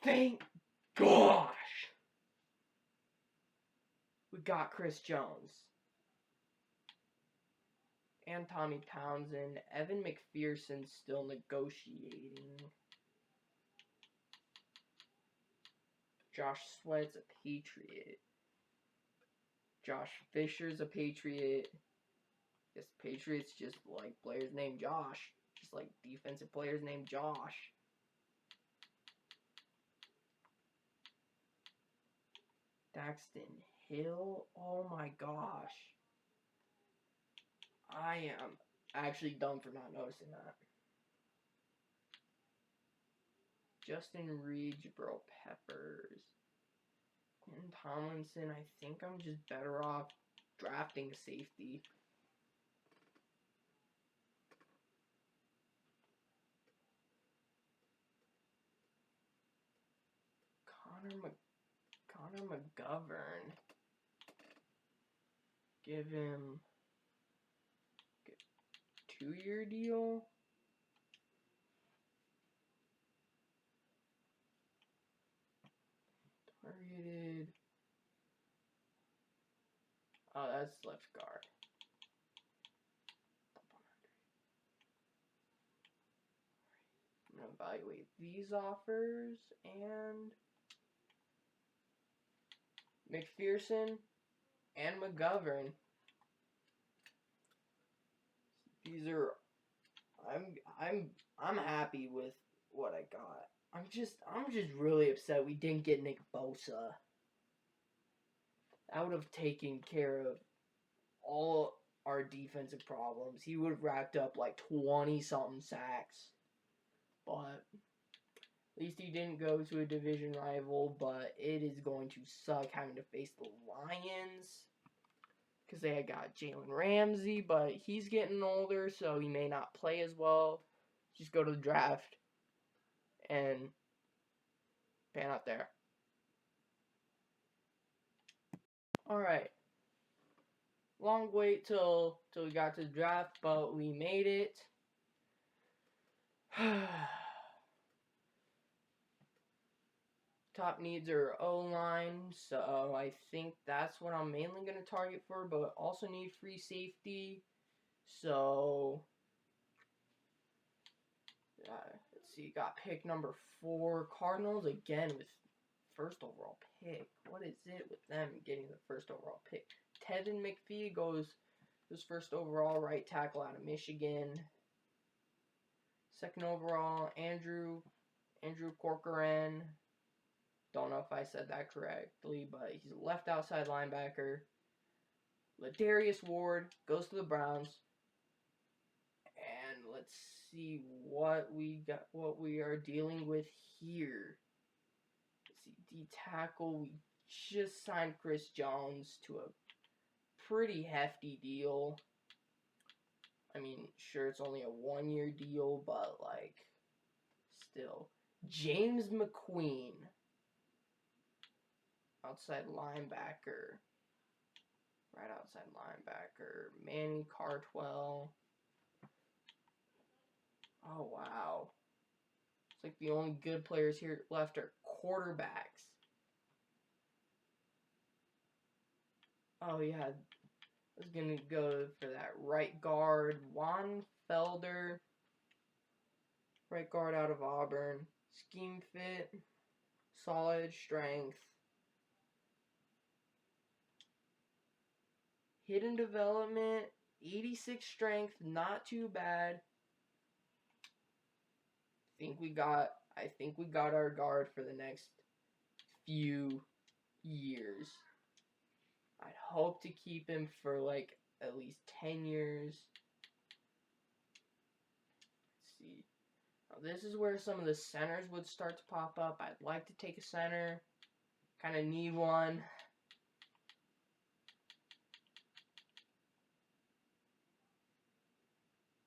Thank gosh! We got Chris Jones. And Tommy Townsend. Evan McPherson still negotiating. Josh Sweat's a Patriot. Josh Fisher's a Patriot. Guess Patriots just like players named Josh. Just like defensive players named Josh. Daxton Hill. Oh my gosh. I am actually dumb for not noticing that. Justin Reed, Jabril Peppers. And Tomlinson, I think I'm just better off drafting safety. Connor McGovern. Give him a 2-year deal. Targeted. Oh, that's left guard. I'm going to evaluate these offers and McPherson and McGovern. These are I'm happy with what I got. I'm just really upset we didn't get Nick Bosa. That would have taken care of all our defensive problems. He would have racked up like 20-something sacks. But at least he didn't go to a division rival, but it is going to suck having to face the Lions. Because they had got Jalen Ramsey, but he's getting older, so he may not play as well. Just go to the draft and pan out there. Alright. Long wait till we got to the draft, but we made it. Top needs are O-line, so I think that's what I'm mainly going to target for, but also need free safety. So, let's see, got pick number 4. Cardinals again with first overall pick. What is it with them getting the first overall pick? Tevin McPhee goes first overall, right tackle out of Michigan. Second overall, Andrew Corcoran. Don't know if I said that correctly, but he's a left outside linebacker. Ladarius Ward goes to the Browns. And let's see what we are dealing with here. Let's see, D tackle. We just signed Chris Jones to a pretty hefty deal. I mean, sure, it's only a 1-year deal, but like, still. James McQueen, outside linebacker. Right outside linebacker. Manny Cartwell. Oh, wow. It's like the only good players here left are quarterbacks. Oh, yeah. I was going to go for that right guard. Juan Felder. Right guard out of Auburn. Scheme fit. Solid strength. Hidden development. 86 strength. Not too bad. I think we got our guard for the next few years. I'd hope to keep him for like at least 10 years. Let's see. Now this is where some of the centers would start to pop up. I'd like to take a center. Kind of need one.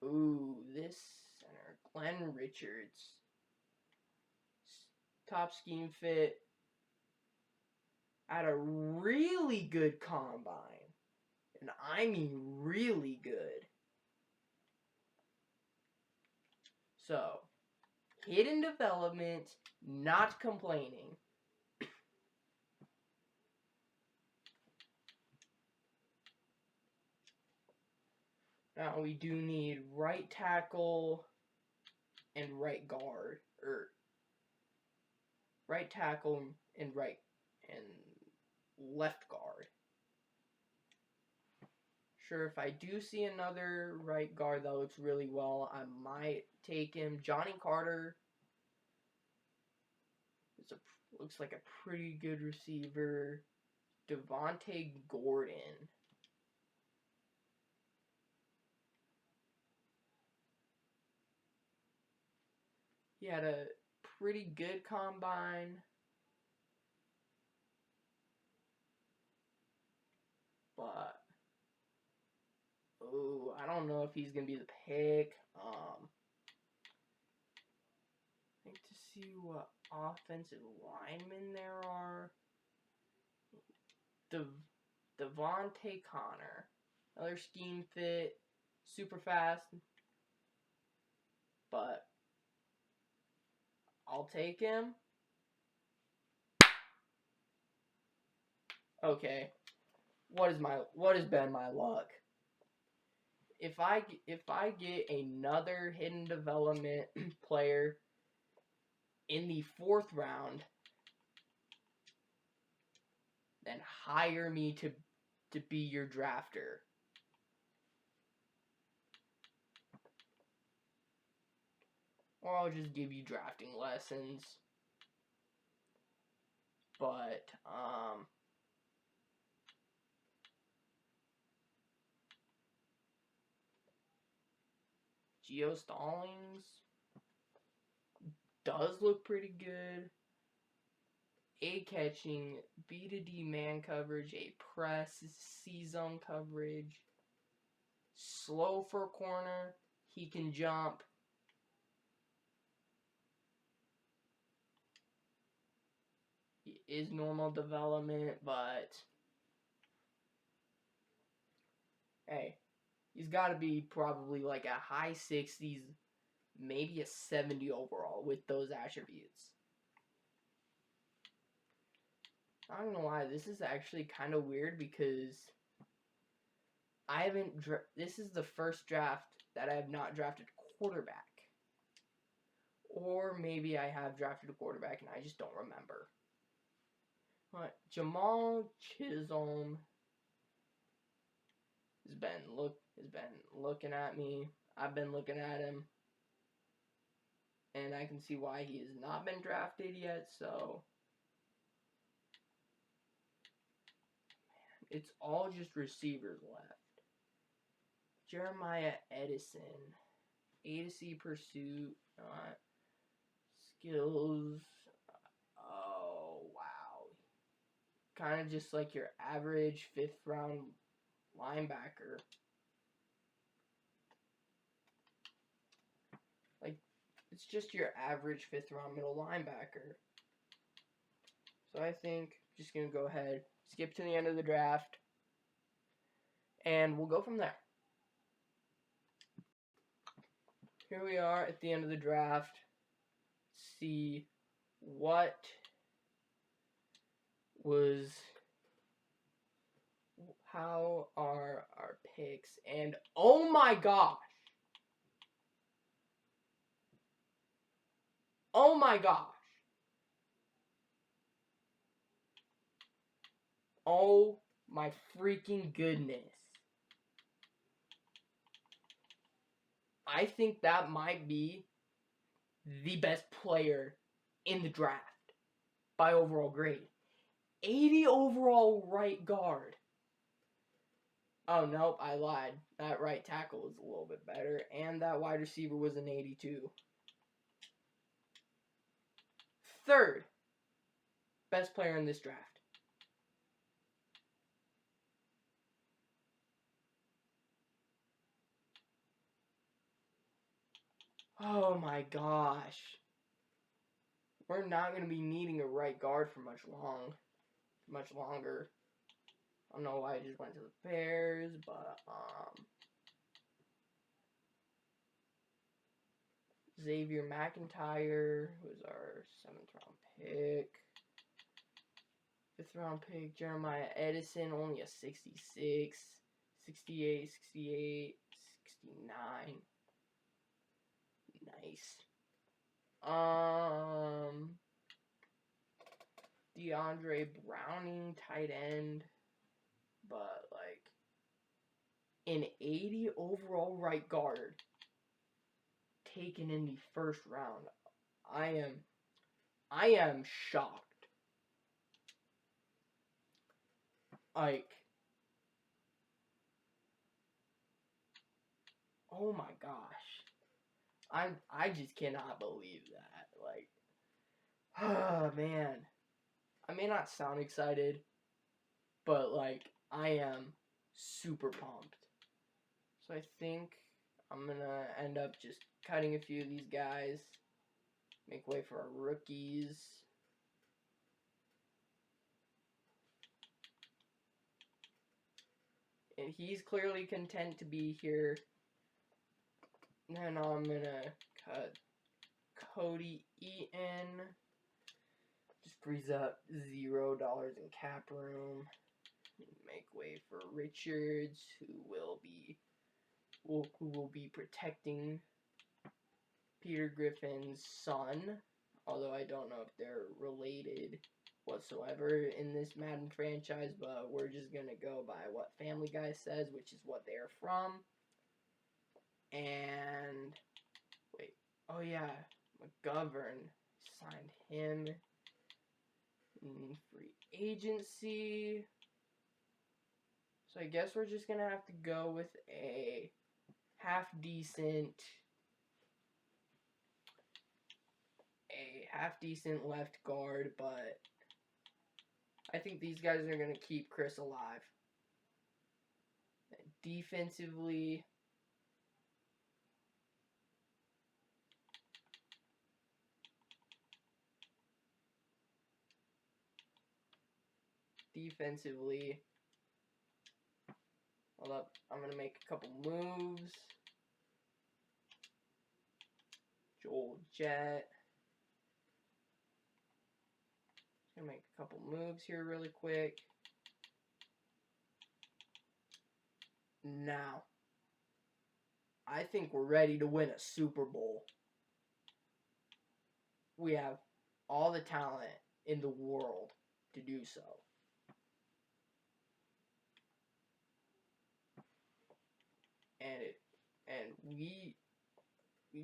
Ooh, this center, Glenn Richards. Top scheme fit. At a really good combine. And I mean really good. So, hidden development, not complaining. Now we do need right tackle and right guard, or right tackle and right and left guard. Sure, if I do see another right guard that looks really well, I might take him. Johnny Carter looks like a pretty good receiver. Devontae Gordon. He had a pretty good combine. But, ooh, I don't know if he's going to be the pick. I think to see what offensive linemen there are. Devontae Connor. Another scheme fit. Super fast. But I'll take him. Okay. What has been my luck? If I get another hidden development player in the 4th round, then hire me to be your drafter. Or I'll just give you drafting lessons. But, Geo Stallings does look pretty good. A catching, B to D man coverage, A press, C zone coverage. Slow for a corner. He can jump. He is normal development, but hey, he's got to be probably like a high 60s, maybe a 70 overall with those attributes. I'm not gonna lie, this is actually kind of weird because this is the first draft that I have not drafted quarterback. Or maybe I have drafted a quarterback and I just don't remember. What? Jamal Chisholm has been looking at me. I've been looking at him, and I can see why he has not been drafted yet. So it's all just receivers left. Jeremiah Edison, A to C pursuit, skills. Oh wow, kind of just like your average 5th round linebacker. Like, it's just your average 5th round middle linebacker. So I think I'm just going to go ahead, skip to the end of the draft, and we'll go from there. Here we are at the end of the draft. See how are our picks, and oh my gosh! Oh my gosh! Oh my freaking goodness. I think that might be the best player in the draft by overall grade. 80 overall right guard. Oh, nope, I lied. That right tackle is a little bit better, and that wide receiver was an 82. Third best player in this draft. Oh my gosh. We're not going to be needing a right guard for much longer. I don't know why I just went to the Bears, but Xavier McIntyre, who was our 7th round pick. 5th round pick, Jeremiah Edison, only a 66, 68, 68, 69. Nice. DeAndre Browning, tight end, but like an 80 overall right guard taken in the 1st round. I am shocked. Like, oh my gosh. I just cannot believe that. Like, oh man. I may not sound excited, but like I am super pumped. So I think I'm gonna end up just cutting a few of these guys, make way for our rookies. And he's clearly content to be here. And then I'm gonna cut Cody Eaton. Just frees up $0 in cap room. Make way for Richards, who will be protecting Peter Griffin's son. Although I don't know if they're related whatsoever in this Madden franchise, but we're just gonna go by what Family Guy says, which is what they're from. And wait, oh yeah, McGovern, signed him in free agency. So I guess we're just gonna have to go with a half decent left guard, but I think these guys are going to keep Chris alive. Defensively, hold up, I'm going to make a couple moves. Joel Jett. Gonna make a couple moves here really quick. Now, I think we're ready to win a Super Bowl. We have all the talent in the world to do so. And we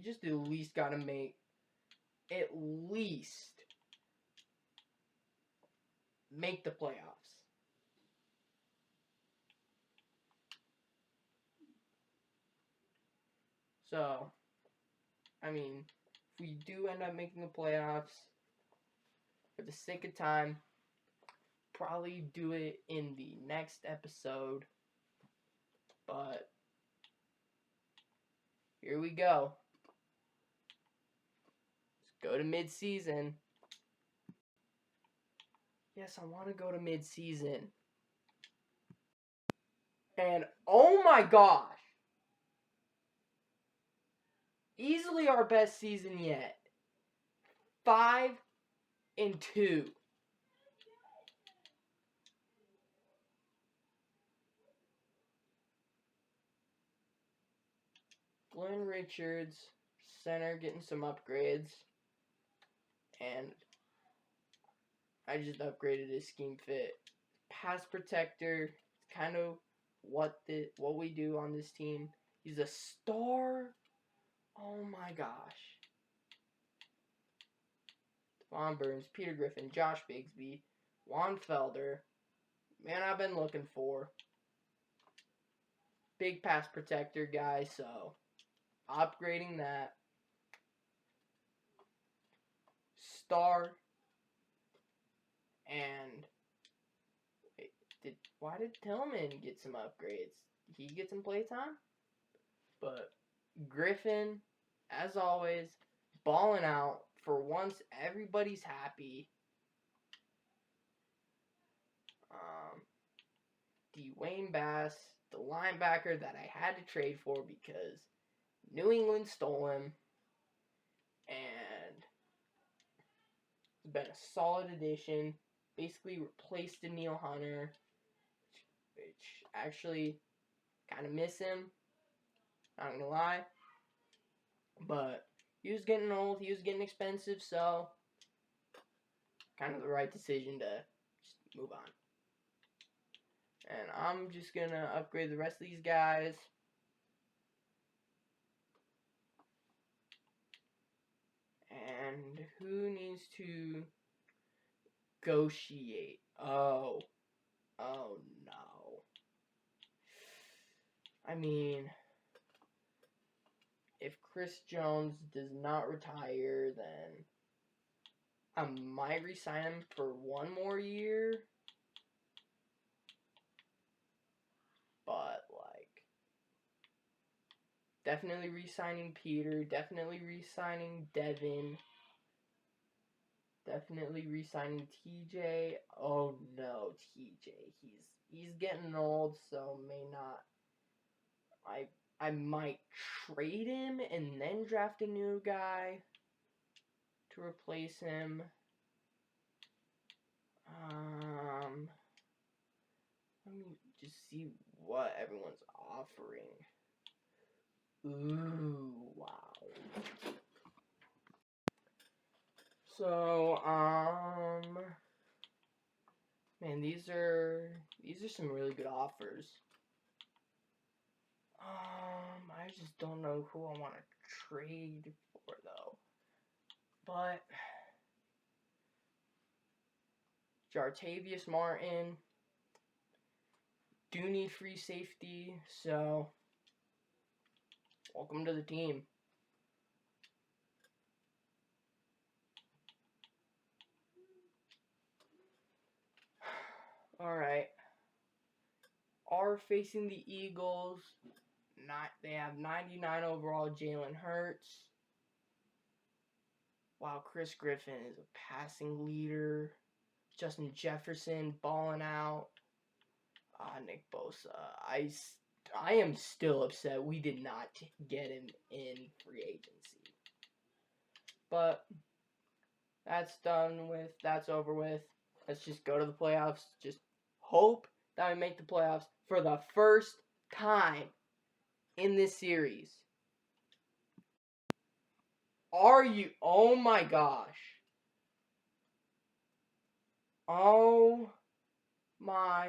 just at least gotta make the playoffs. So, I mean, if we do end up making the playoffs, for the sake of time, probably do it in the next episode. But here we go. Let's go to mid-season. Yes, I want to go to mid-season. And oh my gosh! Easily our best season yet. 5-2. Glenn Richards, center, getting some upgrades. And I just upgraded his scheme fit. Pass protector, kind of what we do on this team. He's a star. Oh my gosh. Von Burns, Peter Griffin, Josh Bigsby, Juan Felder. Man, I've been looking for. Big pass protector guy, so upgrading that. Star. And wait, why did Tillman get some upgrades? Did he get some playtime? But Griffin, as always, balling out. For once, everybody's happy. Dwayne Bass, the linebacker that I had to trade for because New England stole him. And it's been a solid addition. Basically replaced Daniil Hunter, which actually kind of miss him. Not gonna lie. But he was getting old. He was getting expensive. So kind of the right decision to just move on. And I'm just going to upgrade the rest of these guys. And who needs to negotiate? Oh no. I mean, if Chris Jones does not retire, then I might re-sign him for one more year. But, like, definitely re-signing Peter. Definitely re-signing Devin. Definitely re-signing TJ. Oh no, TJ. He's getting old, so may not. I might trade him and then draft a new guy to replace him. Let me just see what everyone's offering. Ooh, wow. So, man, these are some really good offers. I just don't know who I want to trade for, though. But Jartavius Martin, do need free safety, so welcome to the team. Alright. Are facing the Eagles. They have 99 overall, Jalen Hurts. Wow, Chris Griffin is a passing leader. Justin Jefferson balling out. Nick Bosa. I am still upset we did not get him in free agency. But that's done with. That's over with. Let's just go to the playoffs. Just hope that we make the playoffs for the first time in this series. Are you? Oh my gosh. Oh my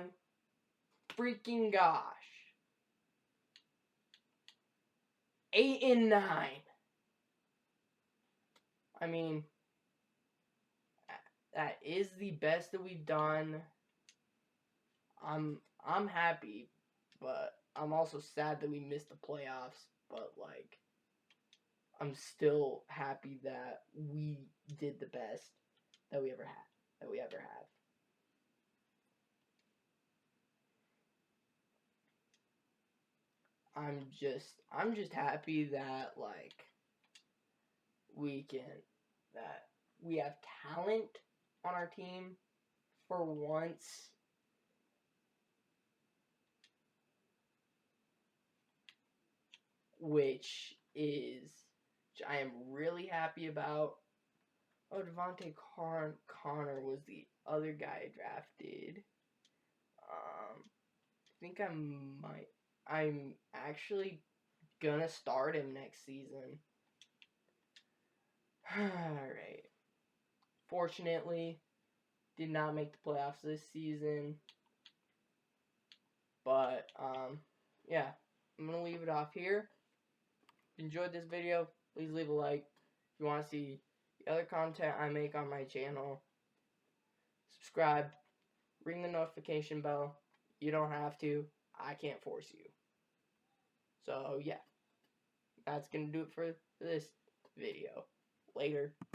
freaking gosh. 8-9. I mean, that is the best that we've done. I'm happy, but I'm also sad that we missed the playoffs. But like, I'm still happy that we did the best that we ever have. I'm just happy that like we can that we have talent on our team for once. Which I am really happy about. Oh, Devontae Connor was the other guy I drafted. I think I'm actually gonna start him next season. Alright. Fortunately, did not make the playoffs this season. But, yeah. I'm gonna leave it off here. If you enjoyed this video, please leave a like. If you want to see the other content I make on my channel, subscribe, ring the notification bell. You don't have to. I can't force you. So, yeah. That's going to do it for this video. Later.